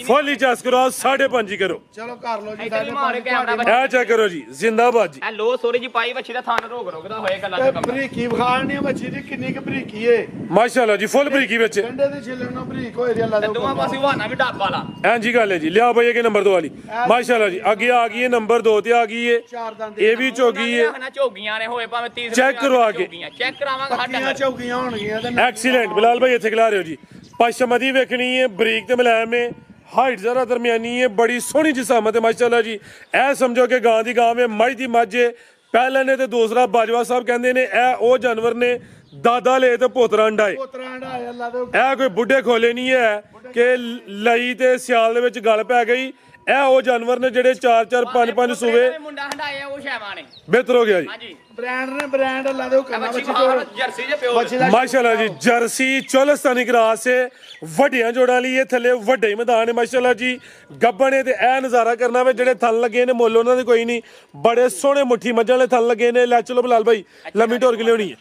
फुल ही चस करो 5.5 ही करो ਚਲੋ ਕਰ ਲਓ ਜੀ ਇੱਧਰ ਵੀ ਮਾਰੇ ਕੈਮਰਾ ए चेक करो जी जिंदाबाद जी ਇਹ ਲੋ ਸੋਰੀ ਜੀ ਪਾਈ ਬੱਚੀ ਦਾ ਥਾਨ ਰੋਕ ਰੋਕਦਾ ਹੋਏ ਗੱਲਾਂ ਚ ਕੰਮ ਬਰੀਕੀ ਵਿਖਾਣੀ ਬੱਚੀ ਦੀ ਕਿੰਨੀ ਕੁ ਬਰੀਕੀ ਏ माशाल्लाह जी फुल ब्रीकी ਵਿੱਚ ਡੰਡੇ ਦੇ ਛਿੱਲੇ ਨਾਲ ਬਰੀਕ ਹੋਏ ਦੀ ਅੱਲਾ ਦੇ ਦੋਵਾਂ ਪਾਸੇ ਵਾਹਨਾ ਵੀ ਡੱਬ ਵਾਲਾ ਐਂ ਜੀ ਗੱਲ ਹੈ ਜੀ ਲਿਆ ਬਈ ਇਹ ਨੰਬਰ 2 ਵਾਲੀ ਮਾਸ਼ਾਅੱਲਾ ਜੀ ਅੱਗੇ ਆ ਗਈ ਹੈ ਨੰਬਰ 2 ਤੇ ਆ ਗਈ ਹੈ ਚਾਰ ਦੰਦ ਇਹ ਵੀ ਚੌਗੀ ਹੈ ਨਾ ਝੋਗੀਆਂ ਨੇ ਹੋਏ ਭਾਵੇਂ 30 ਚੈੱਕ ਕਰਵਾ ਕੇ ਚੈੱਕ ਕਰਾਵਾਂਗਾ ਪੱਕੀਆਂ ਸਾਡਾ ਚੌਕੀਆਂ ਹੋਣਗੀਆਂ ਤੇ ਐਕਸੀਲੈਂਟ ਬਿਲਾਲ ਭਾਈ ਇੱਥੇ ਖਿਲਾ ਰਹੇ ਹੋ ਜੀ ਪਸ਼ਮਦੀ ਵੇਖਣੀ ਹੈ ਬਰੀਕ ਤੇ ਮੁਲਾਇਮ ਹੈ ਹਾਈਟ ਜ਼ਰਾ ਦਰਮਿਆਨੀ ਹੈ ਬੜੀ ਸੋਹਣੀ ਜਿਸਾਮਤ ਹੈ ਮਾਸ਼ਾਅੱਲਾ ਜੀ ਇਹ ਸਮਝੋ ਕਿ ਗਾਂ ਦੀ ਗਾਂ ਹੈ ਮੱਝ ਦੀ ਮੱਝ ਹੈ ਪਹਿਲੇ ਨੇ ਤੇ ਦੂਸਰਾ ਬਾਜਵਾ ਸਾਹਿਬ ਕਹਿੰਦੇ ਨੇ ਇਹ ਉਹ ਜਾਨਵਰ ਨੇ ਦਾਦਾ ਲੈ ਤੇ ਪੋਤਰਾ ਅੰਡਾ ਹੈ ਪੋਤਰਾ ਹੰਡਾਏ ਅੱਲਾ ਦੇ ਇਹ ਕੋਈ ਬੁੱਢੇ ਖੋਲੇ ਨਹੀਂ ਹੈ ਕਿ ਲਈ ਤੇ ਸਿਆਲ ਦੇ ਵਿੱਚ ਗਲ ਪੈ ਗਈ ਇਹ ਉਹ ਜਾਨਵਰ ਨੇ ਜਿਹੜੇ 4-4 5-5 ਸੂਵੇ ਮੁੰਡਾ ਹੰਡਾਇਆ ਉਹ ਸ਼ੈਵਾਂ ਨੇ ਬਿਹਤਰ ਹੋ ਗਿਆ ਜੀ ਹਾਂਜੀ ਬ੍ਰਾਂਡ ਨੇ ਬ੍ਰਾਂਡ ਅੱਲਾ ਦੇ ਹੁਕਮ ਨਾਲ ਬੱਚੀ ਬੱਚੀ ਬਾਹਰ ਜਰਸੀ ਜੇ ਪਿਓ ਬੱਚੀ ਦਾ ਮਾਸ਼ਾਅੱਲਾ ਜੀ ਜਰਸੀ ਚੋਲਸਤਾਨੀ ਕਰਾਸ ਹੈ ਵੱਡੀਆਂ ਜੋੜਾਂ ਲਈ ਇਹ ਥੱਲੇ ਵੱਡੇ ਹੀ ਮੈਦਾਨ ਹੈ ਮਾਸ਼ਾਅੱਲਾ ਜੀ ਗੱਬਣੇ ਤੇ ਇਹ ਨਜ਼ਾਰਾ ਕਰਨਾ ਵੇ ਜਿਹੜੇ ਥਣ ਲੱਗੇ ਨੇ ਮੁੱਲ ਉਹਨਾਂ ਦੇ ਕੋਈ ਨਹੀਂ ਬੜੇ ਸੋਹਣੇ ਮੁੱਠੀ ਮੱਝਾਂ ਵਾਲੇ ਥਣ ਲੱਗੇ ਨੇ ਲੈ ਚਲੋ ਬਲਾਲ ਭਾਈ ਲੰਮੀ ਢੋਰ ਕੇ ਲਿਆਉਣੀ ਹੈ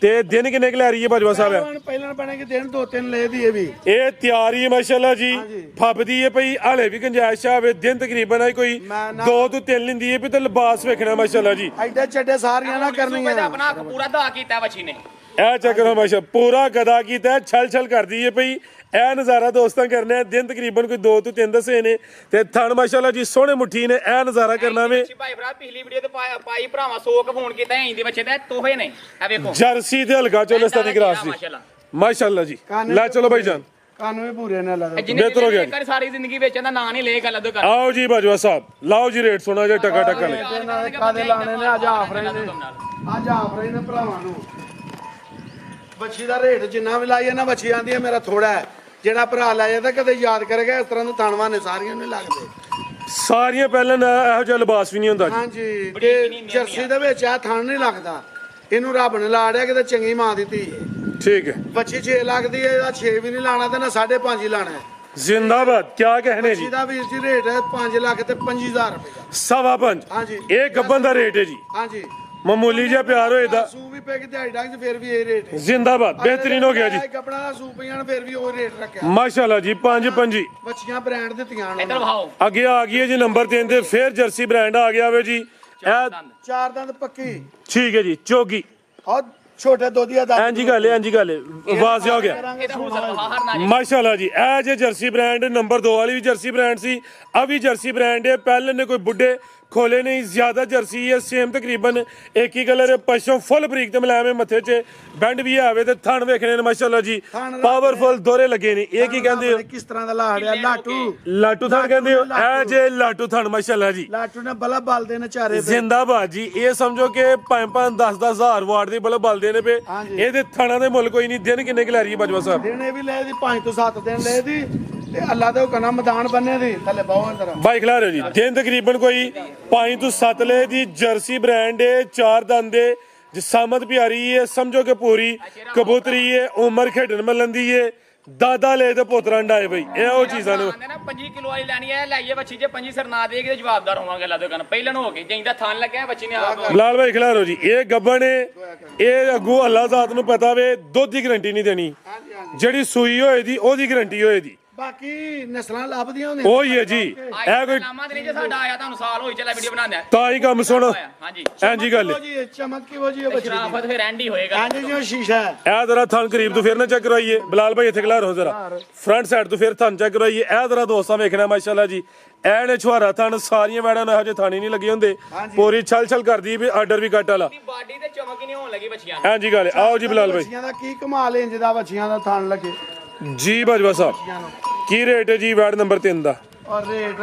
ਤੇ ਦਿਨ ਕਿੰਨੇ ਕੁ ਲੈ ਰਹੀ ਹੈ ਬਾਜਵਾ ਸਾਹਿਬ ਪਹਿਲਾਂ ਬਣੇ ਕਿ ਦਿਨ 2-3 ਲੈ ਦੀ ਇਹ ਵੀ ਇਹ ਤਿਆਰੀ ਹੈ ਮਾਸ਼ਾਅੱਲਾ ਜੀ ਫੱਬਦੀ ਹੈ ਭਈ ਹਾਲੇ ਵੀ ਗੁੰਜਾਇਸ਼ ਆਵੇ ਦਿਨ ਤਕਰੀਬਨ ਆ ਕੋਈ 2 ਤੋਂ 3 ਲਿੰਦੀ ਹੈ ਵੀ ਤੇ ਲਿਬਾਸ ਵੇਖਣਾ ਮਾਸ਼ਾਅੱਲਾ ਜੀ ਐਡੇ ਚੱਡੇ ਸਾਰੀਆਂ ਨਾ ਕਰਨੀਆਂ ਆਪਣਾ ਹੱਕ ਪੂਰਾ ਦਾ ਕੀਤਾ ਬੱਚੀ ਨੇ ਇਹ ਚੱਕਰ ਮਾਸ਼ਾ ਪੂਰਾ ਗਦਾ ਕੀਤਾ ਛਲ ਛਲ ਕਰਦੀ ਹੈ ਭਈ ਇਹ ਨਜ਼ਾਰਾ ਦੋਸਤਾਂ ਕਰਨਾ ਦਿਨ ਤਕਰੀਬਨ ਕੋਈ 2 ਤੋਂ 3 ਦੱਸੇ ਨੇ ਤੇ ਥਣ ਮਾਸ਼ਾਅੱਲਾ ਜੀ ਸੋਹਣੇ ਮੁੱਠੀ ਨੇ ਇਹ ਨਜ਼ਾਰਾ ਕਰਨਾ ਵੇ ਭਾਈ ਭਰਾ ਪਿਛਲੀ ਵੀਡੀਓ ਤੇ ਪਾਈ ਭਰਾਵਾ 100 ਕ ਫੋਨ ਕੀਤਾ ਐਂ ਦੇ ਬੱਚੇ ਤੇ ਤੋਹੇ ਨੇ ਆ ਵੇਖੋ ਜਰਸੀ ਤੇ ਹਲਕਾ ਚੋਲਸਤਾਨੀ ਕਰਾਸ ਦੀ ਮਾਸ਼ਾਅੱਲਾ ਜੀ ਲੈ ਚਲੋ ਭਾਈ ਜਾਨ ਕੰਨ ਵੀ ਪੂਰੇ ਨੇ ਲਾ ਜਿੰਨੇ ਬਿਹਤਰ ਹੋ ਗਿਆ ਇੱਕ ਵਾਰੀ ਸਾਰੀ ਜ਼ਿੰਦਗੀ ਵੇਚਣ ਦਾ ਨਾਂ ਨਹੀਂ ਲੈ ਗੱਲ ਦੋ ਕਰ ਆਓ ਜੀ ਬਾਜਵਾ ਸਾਹਿਬ ਲਾਓ ਜੀ ਰੇਟ ਸੁਣਾ ਜੇ ਟਕਾ ਟਕਾ ਲੈ ਇਹਨਾਂ ਦੇ ਕਾਦੇ ਲਾਣੇ ਨੇ ਅੱਜ ਆਫਰ ਨੇ ਅੱਜ ਆਫਰ ਨੇ ਭਰਾਵਾਂ ਨੂੰ ਬੱਚੀ ਦਾ ਰੇਟ ਜਿੰਨਾ ਵੀ ਲਾਈਏ ਨਾ ਬੱਚੀ ਆਂਦੀ ਹੈ ਮੇਰਾ ਥੋੜਾ ਹੈ ਜਿਹੜਾ ਭਰਾ ਲੈ ਜਾਂਦਾ ਕਦੇ ਯਾਦ ਕਰੇਗਾ ਇਸ ਤਰ੍ਹਾਂ ਦੇ ਥਣਵਾਂ ਨੇ ਸਾਰੀਆਂ ਨਹੀਂ ਲੱਗਦੇ ਸਾਰੀਆਂ ਪਹਿਲਾਂ ਇਹੋ ਜਿਹਾ ਲਿਬਾਸ ਵੀ ਨਹੀਂ ਹੁੰਦਾ ਜੀ ਹਾਂਜੀ ਤੇ ਜਰਸੀ ਦੇ ਵਿੱਚ ਆ ਥਣ ਨਹੀਂ ਲੱਗਦਾ ਇਹਨੂੰ ਰੱਬ ਨੇ ਲਾੜਿਆ ਕਿਤੇ ਚੰਗੀ ਮਾਂ ਦਿੱਤੀ ਠੀਕ ਹੈ ਬੱਚੀ 6 ਲੱਖ ਦੀ ਹੈ ਇਹਦਾ 6 ਵੀ ਨਹੀਂ ਲਾਣਾ ਤੇ ਨਾ 5.5 ਹੀ ਲਾਣਾ ਹੈ ਜ਼ਿੰਦਾਬਾਦ ਕੀ ਕਹਿਣੇ ਜੀ ਜਿਹਦਾ ਵੀਰ ਜੀ ਰੇਟ ਹੈ 5 ਲੱਖ ਤੇ 25000 ਰੁਪਏ ਸਵਾ ਪੰਜ ਹਾਂਜੀ ਇਹ ਗੱਬਨ ਦਾ ਰੇਟ ਹੈ ਜੀ ਹਾਂਜੀ ਮਾਮੂਲੀ ਜਿਹਾ ਪਿਆਰ ਹੋਏ ਦਾ ਸੂ ਵੀ ਪੈ ਕੇ ਦਿਹਾੜੀ ਡੰਗ ਫਿਰ ਵੀ ਇਹ ਰੇਟ ਹੈ ਜ਼ਿੰਦਾਬਾਦ ਬਿਹਤਰੀਨ ਹੋ ਗਿਆ ਜੀ ਕੱਪੜਾ ਦਾ ਸੂ ਪਈਆਂ ਫਿਰ ਵੀ ਉਹ ਰੇਟ ਰੱਖਿਆ ਮਾਸ਼ਾਅੱਲਾ ਜੀ ਪੰਜ ਪੰਜੀ ਬੱਚੀਆਂ ਬ੍ਰਾਂਡ ਦਿੱਤੀਆਂ ਨੇ ਇੱਧਰ ਵਹਾਓ ਅੱਗੇ ਆ ਗਈ ਹੈ ਜੀ ਨੰਬਰ 3 ਤੇ ਫਿਰ ਜਰਸੀ ਬ੍ਰਾਂਡ ਆ ਗਿਆ ਵੇ ਜੀ ਇਹ ਚਾਰ ਦੰਦ ਪੱਕੀ ਠੀਕ ਹੈ ਜੀ ਚੋਗੀ ਔਰ ਛੋਟੇ ਦੋਧੀਆ ਦਾ ਇੰਜੀ ਗੱਲ ਹੈ ਇੰਜੀ ਗੱਲ ਹੈ ਵਾਜ਼ਿਆ ਹੋ ਗਿਆ ਇਹਦਾ ਹੋ ਸਕਦਾ ਹਰ ਨਾ ਮਾਸ਼ਾਅੱਲਾ ਜੀ ਇਹ ਜੇ ਜਰਸੀ ਬ੍ਰਾਂਡ ਨੰਬਰ 2 ਵਾਲੀ ਵੀ ਜਰਸੀ ਬ੍ਰਾਂਡ ਸੀ ਆ ਵੀ ਜਰਸੀ ਬ੍ਰਾਂਡ ਹੈ ਪਹਿਲੇ ਨੇ ਕੋਈ ਬੁੱਢੇ खोले नहीं ज्यादा जर्सी है सेम तकरीबन एक ही कलर है पशों फुल बरीक ते मुलायम मथे च बैंड भी है ते थन वेखने ने माशाल्लाह जी पावरफुल दोरे लगे ने ये की कहंदे हो किस तरह दा लाड़ है लाटू लाटू थन कहंदे हो ए जे लाटू थन माशाल्लाह जी लाटू ने बल्ब बालदे ने चारे पे जिंदाबाद जी ये समझो कि 5-5 10-10 हजार वाट दे बल्ब बलदे ने पे ਇਹਦੇ ਥਣਾ ਦੇ ਮੁੱਲ ਕੋਈ ਨਹੀਂ ਦਿਨ ਕਿੰਨੇ ਕਿ ਲੈ ਰਹੀ ਹੈ ਬਾਜਵਾ ਸਾਹਿਬ ਦਿਨ ਇਹ ਵੀ ਲੈ ਦੀ 5 ਤੋਂ 7 ਦਿਨ ਲੈ ਦੀ ਤੇ ਅੱਲਾ ਦੇ ਹੁਕਮ ਨਾਲ ਮੈਦਾਨ ਬੰਨੇ ਦੀ ਥੱਲੇ ਬਾਹੋਂ ਜਰਾ ਬਾਈਕ ਲਾ ਰਹੇ ਹੋ ਜੀ ਦਿਨ ਤਕਰੀਬਨ ਕੋਈ 5 ਤੋਂ 7 ਲੈ ਦੀ ਜਰਸੀ ਬ੍ਰਾਂਡ ਹੈ 4 ਦੰਦ ਹੈ ਜਿਸਾਮਤ ਪਿਆਰੀ ਹੈ ਸਮਝੋ ਕਿ ਪੂਰੀ ਕਬੂਤਰੀ ਹੈ ਉਮਰ ਖੇਡਣ ਮਲਣ ਦੀ ਹੈ ਦਾਦਾ ਲੈ ਤੇ ਪੋਤਰਾ ਡਾਏ ਬਈ ਇਹ ਉਹ ਚੀਜ਼ਾਂ ਨੇ ਆਂਦੇ ਨਾ 5 ਕਿਲੋ ਵਾਲੀ ਲੈਣੀ ਹੈ ਲਾਈਏ ਬੱਚੀ ਜੇ 5 ਸਰ ਨਾ ਦੇਗੇ ਤੇ ਜਵਾਬਦਾਰ ਹੋਵਾਂਗੇ ਅੱਲਾ ਦੇ ਕੰਨ ਪਹਿਲਾਂ ਨੂੰ ਹੋ ਕੇ ਜਿੰਦਾ ਥਾਨ ਲੱਗਿਆ ਬੱਚੀ ਨੇ ਆਪ ਲਾਲ ਭਾਈ ਖਿਲਾਰੋ ਜੀ ਇਹ ਗੱਬਣ ਹੈ ਇਹ ਅੱਗੂ ਅੱਲਾ ਜ਼ਾਤ ਨੂੰ ਪਤਾ ਵੇ ਦੁੱਧ ਦੀ ਗਰੰਟੀ ਨਹੀਂ ਦੇਣੀ ਜਿਹੜੀ ਸੂਈ ਹੋਏ ਦੀ ਉਹਦੀ ਗਰੰਟੀ ਹੋਏ ਦੀ ਬਾਕੀ ਨਸਲਾਂ ਲੱਭਦੀਆਂ ਹੁੰਦੀਆਂ ਉਹੀ ਹੈ ਜੀ ਇਹ ਕੋਈ ਨਾਮਾ ਦੇ ਜੇ ਸਾਡਾ ਆਇਆ ਤੁਹਾਨੂੰ ਸਾਲ ਹੋਈ ਚੱਲਾ ਵੀਡੀਓ ਬਣਾਉਂਦੇ ਤਾਂ ਹੀ ਕੰਮ ਸੁਣ ਹਾਂਜੀ ਐਂਜੀ ਗੱਲ ਉਹ ਜੀ ਚਮਕ ਕੀ ਉਹ ਜੀ ਉਹ ਬੱਚੀ ਸ਼ਰਾਫਤ ਫਿਰ ਐਂਡ ਹੀ ਹੋਏਗਾ ਹਾਂਜੀ ਜੀ ਉਹ ਸ਼ੀਸ਼ਾ ਹੈ ਇਹ ਜ਼ਰਾ ਥਣ ਕਰੀਬ ਤੋਂ ਫਿਰ ਨਾ ਚੈੱਕ ਕਰਵਾਈਏ ਬਲਾਲ ਭਾਈ ਇੱਥੇ ਖਿਲਾਰੋ ਜ਼ਰਾ ਫਰੰਟ ਸਾਈਡ ਤੋਂ ਫਿਰ ਥਣ ਚੈੱਕ ਕਰਵਾਈਏ ਇਹ ਜ਼ਰਾ ਦੋਸਤਾਂ ਵੇਖਣਾ ਮਾਸ਼ਾਅੱਲਾ ਜੀ ਐ ਨੇ ਛੁਹਾਰਾ ਥਣ ਸਾਰੀਆਂ ਵੈੜਾਂ ਨੂੰ ਇਹੋ ਜਿਹੇ ਥਾਣੀ ਨਹੀਂ ਲੱਗੇ ਹੁੰਦੇ ਪੂਰੀ ਛਲ ਛਲ ਕਰਦੀ ਵੀ ਆਰਡਰ ਵੀ ਕੱਟ ਵਾਲਾ ਬਾਡੀ ਤੇ ਚਮਕ ਹੀ ਨਹੀਂ ਹੋਣ ਲੱਗੀ ਬੱਚੀਆਂ ਨੂੰ ਐਂਜੀ ਗੱਲ ਆਓ ਜੀ ਬਲਾਲ ਭਾਈ ਬੱਚੀਆਂ ਦਾ ਕੀ ਕਮਾਲ ਇੰਜ ਦਾ ਬੱਚੀਆਂ ਦਾ ਥਣ ਲੱਗੇ ਜੀ ਬਾਜਵਾ ਸਾਹਿਬ ਕੀ ਰੇਟ ਹੈ ਜੀ ਵੈੜ ਨੰਬਰ 3 ਦਾ ਔਰ ਰੇਟ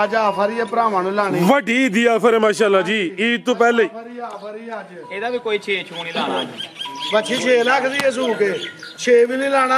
ਅੱਜ ਆਫਰ ਹੀ ਹੈ ਭਰਾਵਾਂ ਨੂੰ ਲਾਣੀ ਵੱਡੀ ਦੀ ਆਫਰ ਹੈ ਮਾਸ਼ਾਅੱਲਾ ਜੀ ਈਦ ਤੋਂ ਪਹਿਲੇ ਹੀ ਆਫਰ ਹੀ ਅੱਜ ਇਹਦਾ ਵੀ ਕੋਈ 6 ਛੂ ਨਹੀਂ ਲਾਣਾ ਬੱਚੀ 6 ਲੱਖ ਦੀ ਹੈ ਸੂ ਕੇ 6 ਵੀ ਨਹੀਂ ਲਾਣਾ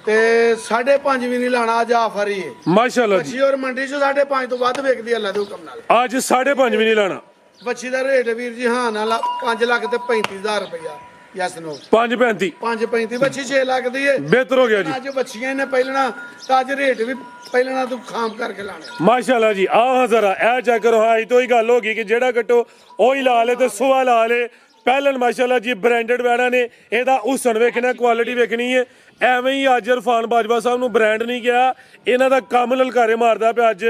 ਤੇ 5.5 ਵੀ ਨਹੀਂ ਲਾਣਾ ਅੱਜ ਆਫਰ ਹੀ ਹੈ ਮਾਸ਼ਾਅੱਲਾ ਜੀ ਬੱਚੀ ਔਰ ਮੰਡੀ 'ਚ 5.5 ਤੋਂ ਵੱਧ ਵਿਕਦੀ ਹੈ ਅੱਲਾ ਦੇ ਹੁਕਮ ਨਾਲ ਅੱਜ 5.5 ਵੀ ਨਹੀਂ ਲਾਣਾ ਬੱਚੀ ਦਾ ਰੇਟ ਵੀਰ ਜੀ ਹਾਂ ਨਾਲ 5 ਲੱਖ ਤੇ 35000 ਰੁਪਇਆ ਯਸ ਨੋ 5.35 5.35 ਬੱਚੀ 6 ਲੱਖ ਦੀ ਹੈ ਬਿਹਤਰ ਹੋ ਗਿਆ ਜੀ ਅੱਜ ਬੱਚੀਆਂ ਨੇ ਪਹਿਲਣਾ ਤਾਂ ਅੱਜ ਰੇਟ ਵੀ ਪਹਿਲਣਾ ਤੂੰ ਖਾਮ ਕਰਕੇ ਲਾਣੇ ਮਾਸ਼ਾਅੱਲਾ ਜੀ ਆਹ ਜ਼ਰਾ ਇਹ ਚੈੱਕ ਕਰੋ ਹਾਂ ਇਹ ਤੋਂ ਹੀ ਗੱਲ ਹੋ ਗਈ ਕਿ ਜਿਹੜਾ ਕੱਟੋ ਉਹੀ ਲਾ ਲੇ ਤੇ ਸੁਆ ਲਾ ਲੇ ਪਹਿਲਨ ਮਾਸ਼ਾਅੱਲਾ ਜੀ ਬ੍ਰਾਂਡਡ ਵੈੜਾਂ ਨੇ ਇਹਦਾ ਹੁਸਨ ਵੇਖਣਾ ਕੁਆਲਿਟੀ ਵੇਖਣੀ ਹੈ ਐਵੇਂ ਹੀ ਅੱਜ ਇਰਫਾਨ ਬਾਜਵਾ ਸਾਹਿਬ ਨੂੰ ਬ੍ਰਾਂਡ ਨਹੀਂ ਗਿਆ ਇਹਨਾਂ ਦਾ ਕੰਮ ਲਲਕਾਰੇ ਮਾਰਦਾ ਪਿਆ ਅੱਜ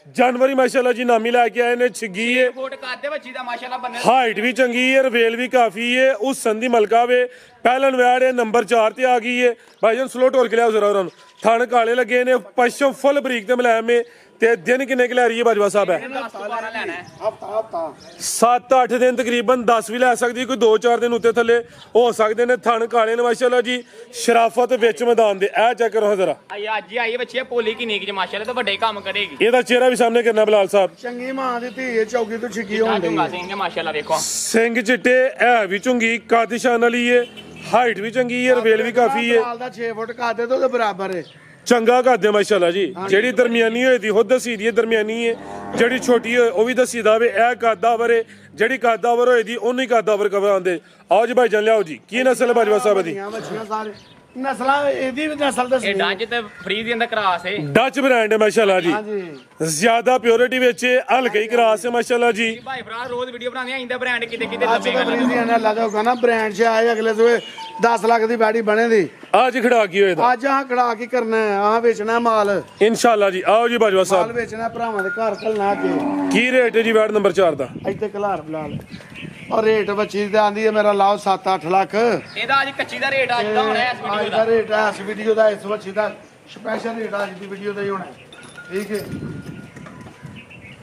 ਜਨਵਰੀ ਮਾਸ਼ਾਅੱਲਾ ਜੀ ਨਾਮੀ ਲੈ ਕੇ ਆਏ ਨੇ ਛਿੱਗੀ ਹੈ ਫੋਟ ਕਰਦੇ ਬੱਚੀ ਦਾ ਮਾਸ਼ਾਅੱਲਾ ਬੰਨੇ ਹਾਈਟ ਵੀ ਚੰਗੀ ਹੈ ਰਵੇਲ ਵੀ ਕਾਫੀ ਹੈ ਹੁਸਨ ਦੀ ਮਲਕਾ ਵੇ ਪਹਿਲਨ ਵੈੜ ਹੈ ਨੰਬਰ 4 ਤੇ ਆ ਗਈ ਹੈ ਭਾਈਜਾਨ ਸਲੋ ਟੋਰ ਕੇ ਲਿਆਓ ਜ਼ਰਾ ਉਹਨਾਂ ਨੂੰ ਥਣ ਕਾਲੇ ਲੱਗੇ ਨੇ ਪਸ਼ੋਂ ਫੁੱਲ ਬਰੀਕ ਤੇ ਮੁਲਾਇਮ ਹੈ ਤੇ ਦਿਨ ਕਿੰਨੇ ਕਿ ਲੈ ਰਹੀ ਹੈ ਬਾਜਵਾ ਸਾਹਿਬ ਹੈ 12 ਲੈਣਾ ਹੈ ਹਫਤਾ 7-8 ਦਿਨ ਤਕਰੀਬਨ 10 ਵੀ ਲੈ ਸਕਦੀ ਕੋਈ 2-4 ਦਿਨ ਉੱਤੇ ਥੱਲੇ ਹੋ ਸਕਦੇ ਨੇ ਥਣ ਕਾਲੇ ਨੇ ਮਾਸ਼ਾਅੱਲਾ ਜੀ ਸ਼ਰਾਫਤ ਵਿੱਚ ਮੈਦਾਨ ਦੇ ਇਹ ਚੈੱਕ ਕਰੋ ਜ਼ਰਾ ਆਈ ਅੱਜ ਹੀ ਆਈ ਬੱਚੀ ਪੋਲੀ ਕੀ ਨੀਕ ਜ ਮਾਸ਼ਾਅੱਲਾ ਤੇ ਵੱਡੇ ਕੰਮ ਕਰੇਗੀ ਇਹਦਾ ਚਿਹਰਾ ਵੀ ਸਾਹਮਣੇ ਕਰਨਾ ਬਲਾਲ ਸਾਹਿਬ ਚੰਗੀ ਮਾਂ ਦੀ ਧੀ ਹੈ ਚੌਕੀ ਤੋਂ ਛਿੱਕੀ ਹੋਣ ਡਈ ਚੰਗਾ ਸਿੰਘ ਮਾਸ਼ਾਅੱਲਾ ਵੇਖੋ ਸਿੰਘ ਚਿੱਟੇ ਇਹ ਵੀ ਚੁੰਗੀ ਕਾਦਿਸ਼ਾਨ ਵਾਲੀ ਏ ਹਾਈਟ ਵੀ ਚੰਗੀ ਹੈ ਰਵੇਲ ਵੀ ਕਾਫੀ ਹੈ ਸਾਲ ਦਾ 6 ਫੁੱਟ ਕਾਦੇ ਤੋਂ ਬਰਾਬਰ ਹੈ ਚੰਗਾ ਕਰਦੇ ਮਾਸ਼ਾਅੱਲਾ ਜੀ ਜਿਹੜੀ ਦਰਮਿਆਨੀ ਹੋਈ ਦੀ ਖੁਦ ਦਸੀ ਦੀ ਦਰਮਿਆਨੀ ਹੈ ਜਿਹੜੀ ਛੋਟੀ ਹੋਏ ਉਹ ਵੀ ਦਸੀ ਦਾਵੇ ਇਹ ਕਾਦਾਵਰ ਹੈ ਜਿਹੜੀ ਕਾਦਾਵਰ ਹੋਈ ਦੀ ਉਹਨੂੰ ਹੀ ਕਾਦਾਵਰ ਕਵਾਉਂਦੇ ਆਓ ਜੀ ਭਾਈ ਜਾਨ ਲਿਆਓ ਜੀ ਕੀ ਨਸਲ ਹੈ ਬਾਜਵਾ ਸਾਹਿਬ ਦੀ ਬੱਚੀਆਂ ਸਾਰੇ ਨਸਲਾਂ ਇਹਦੀ ਵੀ ਨਸਲ ਦੱਸਣੀ ਇਹ ਡੱਜ ਤੇ ਫਰੀ ਦੀ ਅੰਦਰ ਕਰਾਸ ਹੈ ਡੱਚ ਬ੍ਰਾਂਡ ਹੈ ਮਾਸ਼ਾਅੱਲਾ ਜੀ ਹਾਂਜੀ ਜ਼ਿਆਦਾ ਪਿਓਰਿਟੀ ਵਿੱਚ ਹਲਕੇ ਹੀ ਕਰਾਸ ਹੈ ਮਾਸ਼ਾਅੱਲਾ ਜੀ ਭਾਈ ਭਰਾ ਰੋਜ਼ ਵੀਡੀਓ ਬਣਾਉਂਦੇ ਆ ਇੰਦਾ ਬ੍ਰਾਂਡ ਕਿਤੇ ਕਿਤੇ ਅੱਜ ਦਾ ਫਰੀਜ਼ੀਆਂ ਨੇ ਲੱਗਾ ਹੋਗਾ ਨਾ ਬ੍ਰਾਂਡ 'ਚ ਆਏ ਅਗਲੇ ਸਵੇ 10 ਲੱਖ ਦੀ ਬੈੜੀ ਬਣੇ ਦੀ ਅੱਜ ਖੜਾ ਕੀ ਹੋਏਦਾ ਅੱਜ ਆਹ ਕੜਾ ਕੀ ਕਰਨਾ ਹੈ ਆਹ ਵੇਚਣਾ ਮਾਲ ਇਨਸ਼ਾਅੱਲਾ ਜੀ ਆਓ ਜੀ ਬਾਜਵਾ ਮਾਲ ਸਾਹਿਬ ਵੇਚਣਾ ਭਰਾਵਾਂ ਦੇ ਘਰ ਘਲਣਾ ਅੱਗੇ ਕੀ ਰੇਟ ਹੈ ਜੀ ਵੈਟ ਨੰਬਰ 4 ਦਾ ਇੱਥੇ ਘਲਾਰ ਬਲਾਲ ਔਰ ਰੇਟ ਬੱਚੀ ਤੇ ਆਂਦੀ ਹੈ ਮੇਰਾ ਲਾਓ 7-8 ਲੱਖ ਇਹਦਾ ਅੱਜ ਕੱਚੀ ਦਾ ਰੇਟ ਅੱਜ ਦਾ ਹੋਣਾ ਹੈ ਇਸ ਵੀਡੀਓ ਅੱਜ ਦਾ ਦਾ ਰੇਟ ਹੈ ਇਸ ਵੀਡੀਓ ਦਾ ਇਸ ਬੱਚੀ ਦਾ ਸਪੈਸ਼ਲ ਰੇਟ ਅੱਜ ਦੀ ਵੀਡੀਓ ਦਾ ਹੀ ਹੋਣਾ ਠੀਕ ਹੈ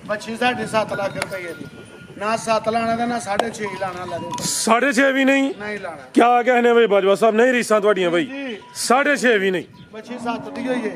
ਬੱਚੀ ਸਾਡੀ 7 ਲੱਖ ਰੁਪਏ ਦੀ ਨਾ 7 ਲਾਣਾ ਤੇ ਨਾ 6.5 ਲਾਣਾ ਲਾ ਦੇ 6.5 ਵੀ ਨਹੀਂ ਨਹੀਂ ਲਾਣਾ ਕਿਆ कहने ਬਈ ਬਾਜਵਾ ਸਾਹਿਬ ਨਹੀਂ ਰੀਸਾਂ ਤੁਹਾਡੀਆਂ ਬਈ ਜੀ 6.5 ਵੀ ਨਹੀਂ ਬੱਚੀ 7 ਦੀ ਹੋਈ ਏ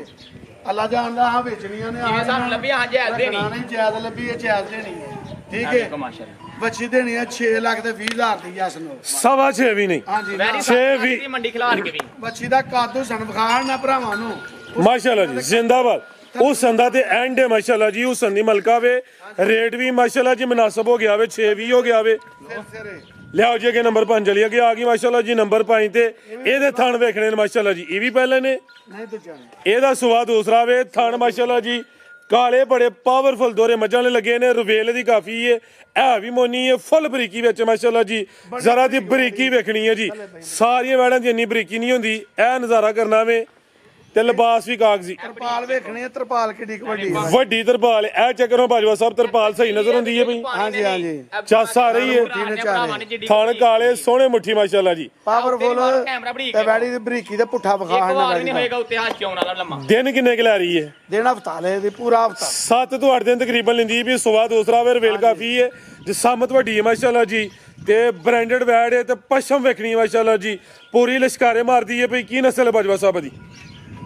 ਅੱਲਾ ਜਾਣਦਾ ਹਾਂ ਵੇਚਣੀਆਂ ਨੇ ਜਿਵੇਂ ਸਾਨੂੰ ਲੱਭੀ ਹਾਂ ਜਾਇਜ਼ ਦੇਣੀ ਨਹੀਂ ਜਾਇਜ਼ ਲੱਭੀ ਇਹ ਜਾਇਜ਼ ਦੇਣੀ ਹੈ ਠੀਕ ਹੈ ਮਾਸ਼ਾਅੱਲਾ ਬੱਚੀ ਦੇਣੀ ਹੈ 6 ਲੱਖ ਤੇ 20,000 ਦੀ ਜਸ ਨੂੰ 6.5 ਵੀ ਨਹੀਂ ਹਾਂਜੀ ਵੈਰੀ ਛੇ ਸਾਡੀ ਵੀ- ਦੀ ਮੰਡੀ ਖਿਲਾਰ ਕੇ ਵੀ ਬੱਚੀ ਦਾ ਕਾਦੂ ਸਣ ਵਿਖਾਣ ਨਾ ਭਰਾਵਾਂ ਨੂੰ ਮਾਸ਼ਾਅੱਲਾ ਜੀ ਜ਼ਿੰਦਾਬਾਦ ਉਸ ਸੰਦਾ ਤੇ ਐਂਡ ਹੈ ਮਾਸ਼ਾਅੱਲਾ ਜੀ ਉਸ ਸੰਦੀ ਮਲਕਾ ਵੇ ਰੇਟ ਵੀ ਮਾਸ਼ਾਅੱਲਾ ਜੀ ਮੁਨਾਸਬ ਹੋ ਗਿਆ ਵੇ 6 ਵੀ ਹੋ ਗਿਆ ਵੇ ਫਿਰ ਸਿਰੇ ਲਿਆਓ ਜੀ ਅੱਗੇ ਨੰਬਰ 5 ਚਲੀ ਅੱਗੇ ਆ ਗਈ ਮਾਸ਼ਾਅੱਲਾ ਜੀ ਨੰਬਰ 5 ਤੇ ਇਹਦੇ ਥਣ ਵੇਖਣੇ ਨੇ ਮਾਸ਼ਾਅੱਲਾ ਜੀ ਇਹ ਵੀ ਪਹਿਲੇ ਨੇ ਨਹੀਂ ਤੂੰ ਜਾਣ ਇਹਦਾ ਸਵਾਦ ਦੂਸਰਾ ਵੇ ਥਣ ਮਾਸ਼ਾਅੱਲਾ ਜੀ ਕਾਲੇ ਬੜੇ ਪਾਵਰਫੁਲ ਦੋਰੇ ਮੱਝਾਂ ਨੇ ਲੱਗੇ ਨੇ ਰਵੇਲ ਦੀ ਕਾਫੀ ਏ ਇਹ ਵੀ ਮੋਨੀ ਏ ਫੁੱਲ ਬਰੀਕੀ ਵਿੱਚ ਮਾਸ਼ਾਅੱਲਾ ਜੀ ਜ਼ਰਾ ਦੀ ਬਰੀਕੀ ਵੇਖਣੀ ਹੈ ਜੀ ਸਾਰੀਆਂ ਵੈੜਾਂ ਦੀ ਇੰਨੀ ਬਰੀਕੀ ਨਹੀਂ ਹੁੰਦੀ ਇਹ ਨਜ਼ਾਰਾ ਕਰਨਾ ਵੇ ਤੇ ਲਿਬਾਸ ਵੀ ਕਾਗਜ਼ੀ ਤਰਪਾਲ ਵੇਖਣੀ ਹੈ ਤਰਪਾਲ ਕਿੱਡੀ ਕੁ ਵੱਡੀ ਹੈ ਵੱਡੀ ਤਰਪਾਲ ਐ ਚੱਕਰੋਂ ਬਾਜਵਾ ਸਾਹਿਬ ਤਰਪਾਲ ਸਹੀ ਨਜ਼ਰ ਹੁੰਦੀ ਹੈ ਬਈ ਹਾਂਜੀ ਹਾਂਜੀ ਚੱਸ ਆ ਰਹੀ ਹੈ ਥਣ ਕਾਲੇ ਸੋਹਣੇ ਮੁੱਠੀ ਮਾਸ਼ਾਅੱਲਾ ਜੀ ਪਾਵਰਫੁਲ ਕੈਮਰਾ ਬਰੀਕ ਤੇ ਵੈੜੀ ਦੀ ਬਰੀਕੀ ਤੇ ਪੁੱਠਾ ਇੱਕ ਵਿਖਾਣ ਵਾਰ ਨਾ ਵੀ ਨਹੀਂ ਹੋਏਗਾ ਉੱਤੇ ਹੱਥ ਚੋਣ ਵਾਲਾ ਲੰਮਾ ਦਿਨ ਕਿੰਨੇ ਕੁ ਲੈ ਰਹੀ ਹੈ ਦੇਣਾ ਹਫਤਾ ਲੈ ਦੀ ਪੂਰਾ ਹਫਤਾ 7 ਤੋਂ 8 ਦਿਨ ਤਕਰੀਬਨ ਲੈਂਦੀ ਵੀ ਸਵਾਦ ਦੂਸਰਾ ਵੇ ਰਵੇਲ ਕਾਫੀ ਹੈ ਜਿਸਾਮਤ ਵੱਡੀ ਹੈ ਮਾਸ਼ਾਅੱਲਾ ਜੀ ਤੇ ਬ੍ਰਾਂਡਡ ਵੈੜ ਹੈ ਤੇ ਪਸ਼ਮ ਵੇਖਣੀ ਹੈ ਮਾਸ਼ਾਅੱਲਾ ਜੀ ਪੂਰੀ ਲਸ਼ਕਾਰੇ ਮਾਰਦੀ ਹੈ ਭਈ ਕੀ ਨਸਲ ਹੈ ਬਾਜਵਾ ਸਾਹਿਬ ਦੀ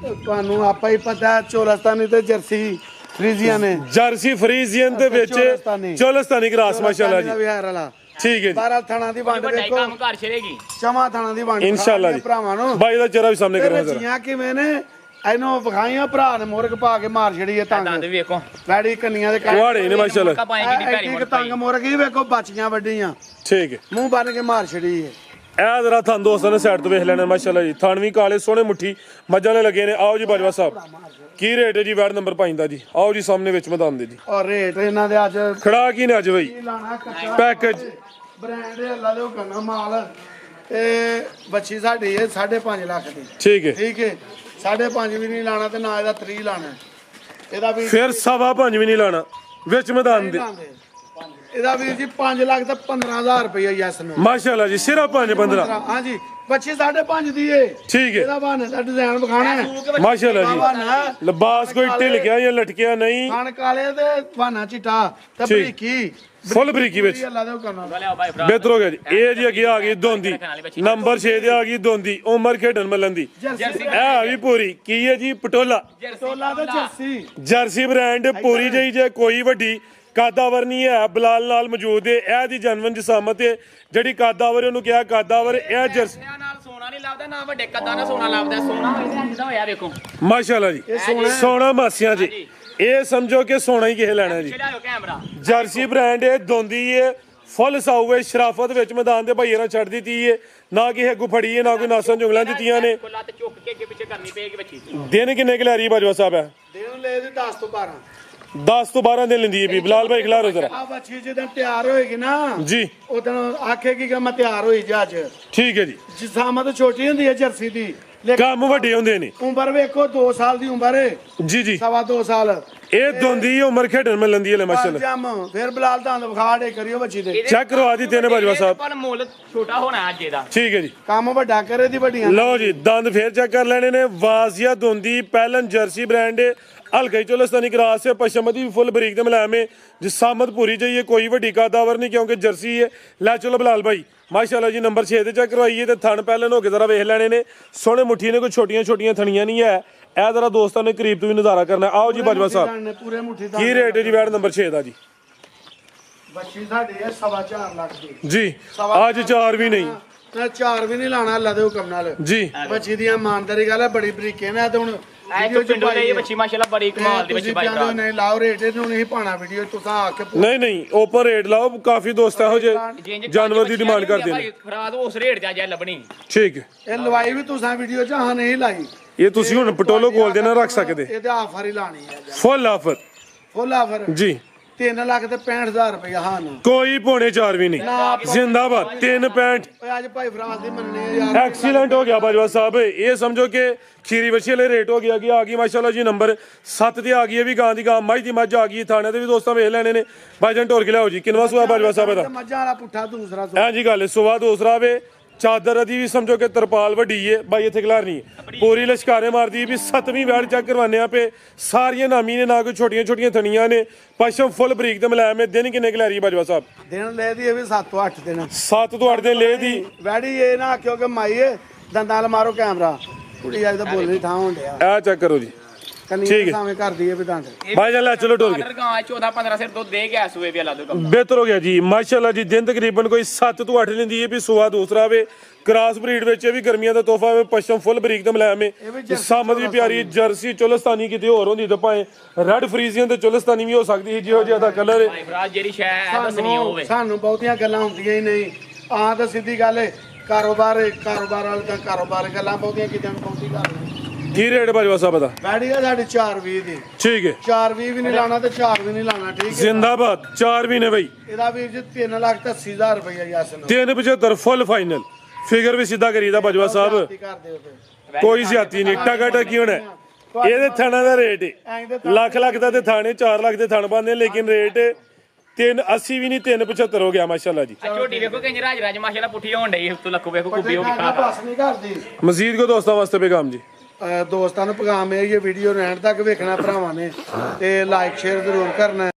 ਤੁਹਾਨੂੰ ਆਪਾ ਹੀ ਪਤਾ ਹੈ ਚੋਲਸਤਾਨੀ ਤੇ ਜਰਸੀ ਫਰੀਜ਼ੀਆਂ ਨੇ ਜਰਸੀ ਫਰੀਜ਼ੀਅਨ ਦੇ ਵਿੱਚ ਚੋਲਸਤਾਨੀ ਕਰਾਸ ਮਾਸ਼ਾਅੱਲਾ ਜੀ ਵਿਹਾਰ ਵਾਲਾ ਠੀਕ ਹੈ ਜੀ 12 ਥਣਾ ਦੀ ਵੰਡ ਵੱਡਾ ਹੀ ਦੇਖੋ ਕੰਮ ਘਰ ਛੜੇਗੀ ਚਮਾ ਥਣਾ ਦੀ ਵੰਡ ਇਨਸ਼ਾਅੱਲਾ ਜੀ ਭਰਾਵਾਂ ਨੂੰ ਬਾਈ ਦਾ ਚਿਹਰਾ ਵੀ ਸਾਹਮਣੇ ਤੇ ਕਰੋ ਜ਼ਰਾ ਰੱਜੀਆਂ ਕਿਵੇਂ ਨੇ ਇਹਨੂੰ ਵਿਖਾਈਆਂ ਭਰਾ ਨੇ ਮੁਰਗ ਪਾ ਕੇ ਮਾਰ ਛੜੀ ਹੈ ਦੰਦ ਤੰਗ ਵੇਖੋ ਵੈੜੀ ਕੰਨੀਆਂ ਦੇ ਕੁਹਾੜੇ ਨੇ ਮਾਸ਼ਾਅੱਲਾ ਪਾਏ ਕਿੱਡੀ ਭੈੜੀ ਇੱਕ ਮੁੜ ਤੰਗ ਮੁਰਗ ਹੀ ਵੇਖੋ ਬਚੀਆਂ ਵੱਡੀਆਂ ਠੀਕ ਹੈ ਮੂੰਹ ਬੰਨ ਕੇ ਮਾਰ ਛੜੀ ਹੈ ਇਹ ਜ਼ਰਾ ਥਣ ਦੋਸਤਾਂ ਨੇ ਸਾਈਡ ਤੋਂ ਵੇਖ ਲੈਣਾ ਮਾਸ਼ਾਅੱਲਾ ਜੀ ਥਣ ਵੀ ਕਾਲੇ ਸੋਹਣੇ ਮੁੱਠੀ ਮੱਝਾਂ ਵਾਲੇ ਲੱਗੇ ਨੇ ਆਓ ਜੀ ਬਾਜਵਾ ਸਾਹਿਬ ਕੀ ਰੇਟ ਹੈ ਜੀ ਵੈੜ ਨੰਬਰ 5 ਦਾ ਜੀ ਆਓ ਜੀ ਸਾਹਮਣੇ ਵਿੱਚ ਮੈਦਾਨ ਦੇ ਜੀ ਔਰ ਰੇਟ ਇਹਨਾਂ ਦੇ ਅੱਜ ਖੜਾ ਕੀ ਨੇ ਅੱਜ ਬਈ ਕੀ ਲਾਣਾ ਕੱਚਾ ਪੈਕੇਜ ਬ੍ਰਾਂਡ ਅੱਲਾ ਦੇ ਹੁਕਮ ਨਾਲ ਮਾਲ ਤੇ ਬੱਚੀ ਸਾਡੀ ਹੈ 5.5 ਲੱਖ ਦੀ ਠੀਕ ਹੈ ਠੀਕ ਹੈ 5.5 ਵੀ ਨਹੀਂ ਲਾਣਾ ਤੇ ਨਾ ਇਹਦਾ 3 ਲਾਣਾ ਇਹਦਾ ਵੀ ਫਿਰ 5.5 ਵੀ ਨਹੀਂ ਲਾਣਾ ਵਿੱਚ ਮੈਦਾਨ ਦੇ ਲਾਉਂਦੇ। ਇਹਦਾ ਵੀਰ ਜੀ 5 ਲੱਖ ਤੇ 15,000 ਰੁਪਏ ਯਸ ਨੂੰ ਮਾਸ਼ਾਅੱਲਾ ਜੀ ਸਿਰਫ 5-15 ਹਾਂਜੀ ਬੱਚੀ 5.5 ਦੀ ਏ ਠੀਕ ਹੈ ਇਹਦਾ ਬਹਾਨੇ ਦਾ ਡਿਜ਼ਾਈਨ ਵਿਖਾਣਾ ਹੈ ਮਾਸ਼ਾਅੱਲਾ ਜੀ ਬਹਾਨਾ ਲਿਬਾਸ ਕੋਈ ਢਿੱਲ ਗਿਆ ਜਾਂ ਲਟਕਿਆ ਨਹੀਂ ਖਾਣ ਕਾਲੇ ਤੇ ਬਹਾਨਾ ਚਿੱਟਾ ਤੇ ਠੀਕ। ਬਰੀਕੀ ਫੁੱਲ ਬਰੀਕੀ ਵਿੱਚ ਅੱਲਾ ਦੇ ਹੁਕਮ ਨਾਲ ਲਿਆਓ ਭਾਈ ਭਰਾ ਬਿਹਤਰ ਹੋ ਗਿਆ ਜੀ ਇਹ ਜੀ ਅੱਗੇ ਆ ਗਈ ਦੋਂਦੀ ਨੰਬਰ 6 ਤੇ ਆ ਗਈ ਦੋਂਦੀ ਉਮਰ ਖੇਡਣ ਮੱਲਣ ਦੀ ਇਹ ਵੀ ਪੂਰੀ ਕੀ ਹੈ ਜੀ ਪਟੋਲਾ ਟੋਲਾ ਤੇ ਜਰਸੀ ਜਰਸੀ ਬ੍ਰਾਂਡ ਪੂਰੀ ਜਈ ਜੇ ਕੋਈ ਵੱਡੀ ਕਾਦਾਵਰ ਨਹੀਂ ਹੈ ਬਲਾਲ ਨਾਲ ਮੌਜੂਦ ਹੈ ਇਹ ਦੀ ਜਨਮਨ ਜਸਾਮਤ ਹੈ ਜਿਹੜੀ ਕਾਦਾਵਰ ਉਹਨੂੰ ਕਿਹਾ ਕਾਦਾਵਰ ਇਹ ਜਰਸੀ ਨਾਲ ਸੋਨਾ ਨਹੀਂ ਲੱਭਦਾ ਨਾ ਵੱਡੇ ਕੱਦਾਂ ਨਾਲ ਸੋਨਾ ਲੱਭਦਾ ਸੋਨਾ ਇਹਦਾ ਹੋਇਆ ਵੇਖੋ ਮਾਸ਼ਾਅੱਲਾ ਜੀ ਸੋਨਾ ਮਾਸੀਆਂ ਜੀ ਇਹ ਸਮਝੋ ਕਿ ਸੋਨਾ ਹੀ ਕਿਸੇ ਲੈਣਾ ਜੀ ਚੜਾਓ ਕੈਮਰਾ ਜਰਸੀ ਬ੍ਰਾਂਡ ਹੈ ਦੋਂਦੀ ਹੈ ਫੁੱਲ ਸਾਊ ਸ਼ਰਾਫਤ ਵਿੱਚ ਮੈਦਾਨ ਦੇ ਭਾਈਆਂ ਨਾਲ ਛੱਡ ਦਿੱਤੀ ਹੈ ਨਾ ਕਿ ਅੱਗੂ ਫੜੀ ਹੈ ਨਾ ਕੋਈ ਨਾਸਾਂ ਜੁਗਲਾਂ ਦਿੱਤੀਆਂ ਨੇ ਲੱਤ ਚੁੱਕ ਕੇ ਅੱਗੇ ਪਿੱਛੇ ਕਰਨੀ ਪਏਗੀ ਬੱਚੀ ਦਿਨ ਕਿੰਨੇ ਕੁ ਲੈ ਰਹੀ ਬਾਜਵਾ ਸਾਹਿਬ ਹੈ ਦਿਨ ਲੈ ਦੀ 10 ਤੋਂ 12 10 ਤੋਂ 12 ਦਿਨ ਲੈਂਦੀ ਹੈ ਵੀ ਬਲਾਲ ਭਾਈ ਖਿਲਾਰੋ ਜ਼ਰਾ ਆ ਬੱਚੀ ਜਦੋਂ ਤਿਆਰ ਹੋਏਗੀ ਨਾ ਜੀ ਉਦੋਂ ਆਖੇਗੀ ਕਿ ਮੈਂ ਤਿਆਰ ਹੋਈ ਜਾ ਅੱਜ ਠੀਕ ਹੈ ਜੀ ਜਿਸਾਮਤ ਛੋਟੀ ਹੁੰਦੀ ਹੈ ਜਰਸੀ ਦੀ ਲੇਕਿਨ ਕੰਮ ਵੱਡੇ ਹੁੰਦੇ ਨੇ ਉਮਰ ਵੇਖੋ 2 ਸਾਲ ਦੀ ਉਮਰ ਹੈ ਜੀ ਜੀ 2.5 ਸਾਲ ਇਹ ਦੋਂਦੀ ਉਮਰ ਖੇਡਣ ਮਿਲ ਲੈਂਦੀ ਹੈ ਮਾਸ਼ਾਅੱਲਾ ਜਮ ਫਿਰ ਬਲਾਲ ਦੰਦ ਵਿਖਾ ਡੇ ਕਰਿਓ ਬੱਚੀ ਦੇ ਚੈੱਕ ਕਰਵਾ ਦਿੱਤੇ ਨੇ ਬਾਜਵਾ ਸਾਹਿਬ ਪਰ ਮੁੱਲ ਛੋਟਾ ਹੋਣਾ ਅੱਜ ਇਹਦਾ ਠੀਕ ਹੈ ਜੀ ਕੰਮ ਵੱਡਾ ਕਰੇ ਦੀ ਵੱਡੀਆਂ ਲਓ ਜੀ ਦੰਦ ਫੇਰ ਚੈੱਕ ਕਰ ਲੈਣੇ ਨੇ ਵਾਜ਼ੀਆ ਦੋਂਦੀ ਪਹਿਲਨ ਜਰਸੀ ਬ੍ਰਾਂਡ ਹਲਕਾ ਚੋਲਸਤਾਨੀ ਕਰਾਸ ਹੈ ਪਸ਼ਮਦੀ ਵੀ ਫੁੱਲ ਬਰੀਕ ਤੇ ਮਲਾਮੇ ਜਿਸਾਮਤ ਪੂਰੀ ਜਾਈਏ ਕੋਈ ਵੱਡੀ ਕਾਦਾਵਰ ਨਹੀਂ ਕਿਉਂਕਿ ਜਰਸੀ ਹੈ ਲੈ ਚਲੋ ਬਲਾਲ ਭਾਈ ਮਾਸ਼ਾਅੱਲਾ ਜੀ ਨੰਬਰ 6 ਤੇ ਚੈੱਕ ਕਰਵਾਈਏ ਤੇ ਥਣ ਪਹਿਲਨ ਹੋ ਕੇ ਜ਼ਰਾ ਵੇਖ ਲੈਣੇ ਨੇ ਸੋਹਣੇ ਮੁੱਠੀ ਨੇ ਕੋਈ ਛੋਟੀਆਂ ਛੋਟੀਆਂ ਥਣੀਆਂ ਨਹੀਂ ਹੈ ਇਹ ਜ਼ਰਾ ਦੋਸਤਾਂ ਨੇ ਕਰੀਬ ਤੋਂ ਵੀ ਨਜ਼ਾਰਾ ਕਰਨਾ ਆਓ ਜੀ ਬਾਜਵਾ ਸਾਹਿਬ ਪੂਰੇ ਮੁੱਠੀ ਦਾ ਕੀ ਰੇਟ ਹੈ ਜੀ ਵੈਟ ਨੰਬਰ 6 ਦਾ ਜੀ ਬੱਚੀ ਸਾਡੀ ਹੈ 4.5 ਲੱਖ ਦੀ ਜੀ ਅੱਜ 4 ਵੀ ਨਹੀਂ ਨਾ 4 ਵੀ ਨਹੀਂ ਲਾਣਾ ਅੱਲਾ ਦੇ ਹੁਕਮ ਨਾਲ ਜੀ ਬੱਚੀ ਦੀ ਇਮਾਨਦਾਰੀ ਗੱਲ ਹੈ ਬੜੀ ਬਰੀਕੇ ਨੇ ਤੇ ਹੁਣ ਐ ਤੋਂ ਪਿੰਡੋਂ ਲਈ ਬੱਚੀ ਮਾਸ਼ਾਅੱਲਾ ਬੜੀ ਕਮਾਲ ਦੀ ਬੱਚੀ ਭਾਈ ਭਰਾ ਨਹੀਂ ਲਾਓ ਰੇਟ ਇਹਨੂੰ ਨਹੀਂ ਪਾਣਾ ਵੀਡੀਓ ਤੁਸੀਂ ਆ ਕੇ ਨਹੀਂ ਨਹੀਂ ਓਪਨ ਰੇਟ ਲਾਓ ਕਾਫੀ ਦੋਸਤ ਇਹੋ ਜਿਹੇ ਜਾਨਵਰ ਦੀ ਡਿਮਾਂਡ ਕਰਦੇ ਨੇ ਫਰਾਦ ਉਸ ਰੇਟ ਤੇ ਅੱਜ ਲੱਭਣੀ ਠੀਕ ਹੈ ਇਹ ਲਵਾਈ ਵੀ ਤੁਸੀਂ ਵੀਡੀਓ ਚ ਹਾਂ ਨਹੀਂ ਲਾਈ ਇਹ ਤੁਸੀਂ ਹੁਣ ਪਟੋਲੋ ਕੋਲ ਦੇ ਨਾਲ ਰੱਖ ਸਕਦੇ ਇਹਦੇ ਆਫਰ ਹੀ ਲਾਣੀ ਹੈ ਫੁੱਲ ਆਫਰ ਫੁੱਲ ਆਫਰ ਜੀ 3 ਲੱਖ ਤੇ 65,000 ਰੁਪਏ ਹਾਂ ਨਾ ਕੋਈ ਪੌਣੇ 4 ਵੀ ਨਹੀਂ ਜ਼ਿੰਦਾਬਾਦ 3.65 ਓਏ ਅੱਜ ਭਾਈ ਫਰਾਦ ਦੀ ਮੰਨਣੇ ਆ ਯਾਰ ਐਕਸੀਲੈਂਟ ਹੋ ਗਿਆ ਬਾਜਵਾ ਸਾਹਿਬ ਇਹ ਸਮਝੋ ਕਿ ਖੀਰੀ ਬੱਚੀ ਵਾਲੇ ਰੇਟ ਹੋ ਗਿਆ ਕਿ ਆ ਗਈ ਮਾਸ਼ਾਅੱਲਾ ਜੀ ਨੰਬਰ 7 ਤੇ ਆ ਗਈ ਇਹ ਵੀ ਗਾਂ ਦੀ ਗਾਂ ਮੱਝ ਦੀ ਮੱਝ ਆ ਗਈ ਥਾਣੇ ਤੇ ਵੀ ਦੋਸਤਾਂ ਵੇਖ ਲੈਣੇ ਨੇ ਭਾਈਜਾਨ ਢੋਰ ਕੇ ਲਿਆਓ ਜੀ ਕਿੰਨਵਾ ਸੁਆ ਬਾਜਵਾ ਸਾਹਿਬ ਦਾ ਮੱਝਾਂ ਵਾਲਾ ਪੁੱਠਾ ਦੂਸਰਾ ਐਂ ਜੀ ਗੱਲ ਸੁਆ ਦੂਸਰਾ ਵੇ ਚਾਦਰ ਦੀ ਵੀ ਸਮਝੋ ਕਿ ਤਰਪਾਲ ਵੱਡੀ ਏ ਬਾਈ ਇੱਥੇ ਖਿਲਾਰਨੀ ਹੈ ਪੂਰੀ ਲਸ਼ਕਾਰੇ ਮਾਰਦੀ ਵੀ 7ਵੀਂ ਵੈੜ ਚੈੱਕ ਕਰਵਾਨੇ ਆ ਪੇ ਸਾਰੀਆਂ ਨਾਮੀ ਨੇ ਨਾ ਕੋਈ ਛੋਟੀਆਂ ਛੋਟੀਆਂ ਥਣੀਆਂ ਨੇ ਪਸ਼ਮ ਫੁੱਲ ਬਰੀਕ ਤੇ ਮਲਾਇਮ ਦਿਨ ਕਿੰਨੇ ਖਿਲਾਰੀ ਬਾਜਵਾ ਸਾਹਿਬ ਦਿਨ ਲੈ ਦੀ ਇਹ ਵੀ 7 ਤੋਂ 8 ਦਿਨ 7 ਤੋਂ 8 ਦਿਨ ਲੈ ਦੀ ਵੈੜੀ ਇਹ ਨਾ ਕਿਉਂਕਿ ਮਾਈਏ ਦੰਦਾਂ ਨਾਲ ਮਾਰੋ ਕੈਮਰਾ ਕੁੜੀ ਅੱਜ ਤਾਂ ਬੋਲਣੀ ਥਾਂ ਹੁੰਦਿਆ ਆ ਚੈੱਕ ਕਰੋ ਜੀ ਕੰਨੀ ਠੀਕ ਹੈ। ਸਾਵੇਂ ਕਰਦੀ ਹੈ ਵੀ ਦੰਦ ਭਾਈ ਜਾਨ ਲੈ ਚਲੋ ਟੋਲ ਕੇ ਗਾਂ 14 15 ਸਿਰ ਦੁੱਧ ਦੇ ਗਿਆ ਸੂਏ ਵੀ ਲਾ ਦੋ ਕੰਮ ਬਿਹਤਰ ਹੋ ਗਿਆ ਜੀ ਮਾਸ਼ਾਅੱਲਾ ਜੀ ਦਿਨ ਤਕਰੀਬਨ ਕੋਈ 7 ਤੋਂ 8 ਲੈਂਦੀ ਹੈ ਵੀ ਸੁਆ ਦੂਸਰਾ ਵੇ ਕ੍ਰਾਸ ਬਰੀਡ ਵਿੱਚ ਇਹ ਵੀ ਗਰਮੀਆਂ ਦਾ ਤੋਹਫਾ ਵੇ ਪਸ਼ਮ ਫੁੱਲ ਬਰੀਕ ਤੇ ਮਲਾਇਮ ਏ ਸਾਮਦ ਵੀ ਪਿਆਰੀ ਜਰਸੀ ਚੁਲਸਤਾਨੀ ਕਿਤੇ ਹੋਰ ਹੁੰਦੀ ਤਾਂ ਭਾਵੇਂ ਰੈਡ ਫਰੀਜ਼ੀਅਨ ਤੇ ਚੁਲਸਤਾਨੀ ਵੀ ਹੋ ਸਕਦੀ ਸੀ ਜਿਹੋ ਜਿਹਾ ਦਾ ਕਲਰ ਭਾਈ ਫਰਾਜ ਜਿਹੜੀ ਸ਼ੈ ਹੈ ਦੱਸਣੀ ਹੋਵੇ ਸਾਨੂੰ ਬਹੁਤੀਆਂ ਗੱਲਾਂ ਹੁੰਦੀਆਂ ਹੀ ਨਹੀਂ ਆਹ ਤਾਂ ਸਿੱਧੀ ਗੱਲ ਹੈ ਕਾਰੋਬਾਰ ਵਾਲੇ ਤਾਂ ਕਾਰੋਬਾਰ ਗੱਲਾਂ ਬਹੁਤੀਆਂ ਕਿਤੇ ਬਹੁਤੀ ਗੱਲ ਨਹੀਂ ਕੀ ਰੇਟ ਬਾਜਵਾ ਸਾਹਿਬ ਦਾ ਵੈੜੀ ਆ ਸਾਡੀ 420 ਦੀ ਠੀਕ ਹੈ 420 ਵੀ ਨਹੀਂ ਲਾਣਾ ਤੇ 4 ਵੀ ਨਹੀਂ ਲਾਣਾ ਠੀਕ ਹੈ ਜ਼ਿੰਦਾਬਾਦ 4 ਵੀ ਨੇ ਬਈ ਇਹਦਾ ਵੀਰ ਜੀ 3,80,000 ਰੁਪਇਆ ਯਾਸ ਨੂੰ 375 ਫੁੱਲ ਫਾਈਨਲ ਫਿਗਰ ਵੀ ਸਿੱਧਾ ਕਰੀਦਾ ਬਾਜਵਾ ਸਾਹਿਬ ਕਰ ਦਿਓ ਫਿਰ ਕੋਈ ਜ਼ਿਆਤੀ ਨਹੀਂ ਟਕਾ ਟਕੀ ਹੋਣਾ ਇਹਦੇ ਥਾਣਾ ਦਾ ਰੇਟ ਹੈ ਲੱਖ ਲੱਖ ਦਾ ਤੇ ਥਾਣੇ 4 ਲੱਖ ਦੇ ਥਣ ਬੰਦੇ ਲੇਕਿਨ ਰੇਟ 380 ਵੀ ਨਹੀਂ 375 ਹੋ ਗਿਆ ਮਾਸ਼ਾਅੱਲਾ ਜੀ ਝੋਟੀ ਵੇਖੋ ਕਿੰਜ ਰਾਜ ਮਾਸ਼ਾਅੱਲਾ ਪੁੱਠੀ ਹੋਣ ਡਈ ਉੱਤੋਂ ਲੱਖੋ ਵੇਖੋ ਕੁੱਬੀ ਹੋ ਗਈ ਖਾ ਬਸ ਨਹੀਂ ਕਰਦੀ ਮਜ਼ੀਦ ਕੋ ਦੋਸਤਾਂ ਵਾਸਤੇ ਪੈਗਾਮ ਜੀ ਦੋਸਤਾਂ ਨੂੰ ਪੈਗਾਮ ਹੈ ਇਹ ਵੀਡੀਓ ਰਹਿਣ ਤੱਕ ਵੇਖਣਾ ਭਰਾਵਾਂ ਨੇ ਤੇ ਲਾਈਕ ਸ਼ੇਅਰ ਜ਼ਰੂਰ ਕਰਨਾ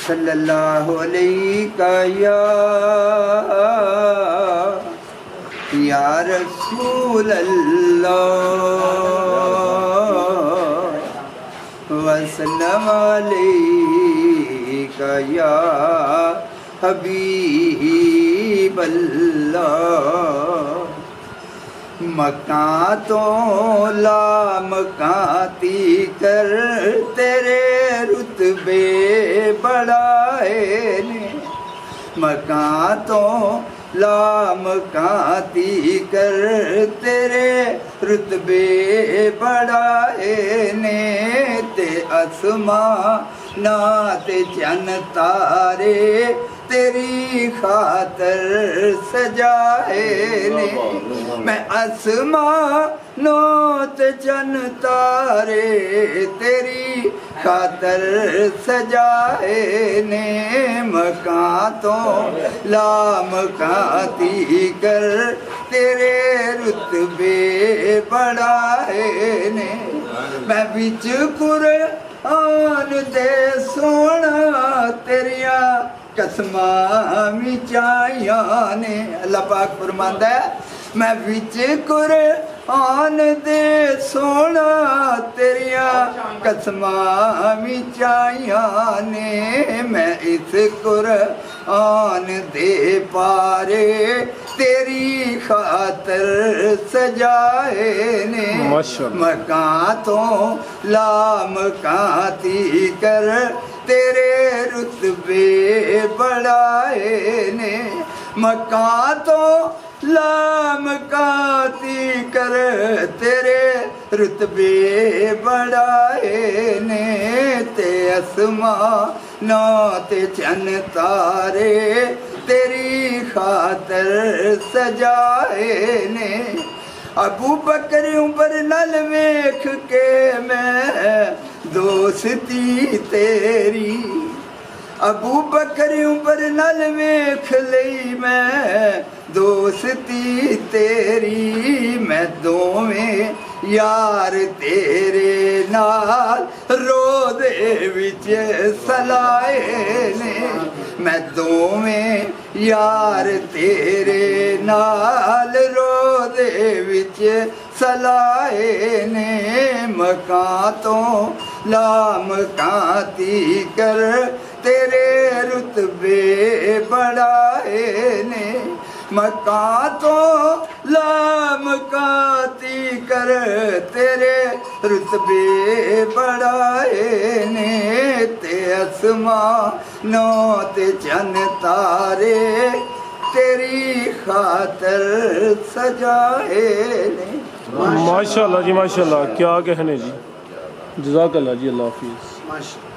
सल्लल्लाहु अलैहि या रसूल अल्लाह वसल्लम अलैका या हबीब अल्लाह मकां तो ला मकाती कर तेरे रुतबे बढ़ाए ने मकां तो ला मकाती कर तेरे रुतबे बढ़ाए ने ते आसमां ते चन तारे तेरी खातर सजाए ने मैं आसमां ते चन तारे तेरी खातर सजाए ने मकां तो ला मकाती कर तेरे रुतबे बढ़ाए ने मैं बिच कुरआन दे सोना तेरिया कसमां मिचाइया ने अल्लाह पाक फरमांदा है मैं विच कुरआन दे सोना तेरिया कसमां मिचाइया ने मैं इस कुरआन दे पारे तेरी खातर सजाए ने मकां तो ला मकाती कर तेरे रुतबे बढ़ाए ने मकां तो ला मकाती कर तेरे रुतबे बढ़ाए ने ते आसमां ते चन तारे तेरी खातर सजाए ने अबू बकर उमर नल वेख के मैं दोस्ती तेरी अबू बकर उमर नल वेख लई मैं दोस्ती तेरी मैं दोवें यार तेरे नाल रोदे विच सलाए ने मैं दोवें यार तेरे नाल रोदे विच सलाए ने मकां तो ला मकाती कर तेरे रुतबे बढ़ाए ने मकां तो ला मकाती कर तेरे रुतबे बढ़ाए ने ते आसमां ते चन तारे तेरी खातर सजाए ने माशाअल्लाह जी माशाअल्लाह क्या कहने जी जज़ाकल्लाह जी अल्लाह हाफिज़ माशा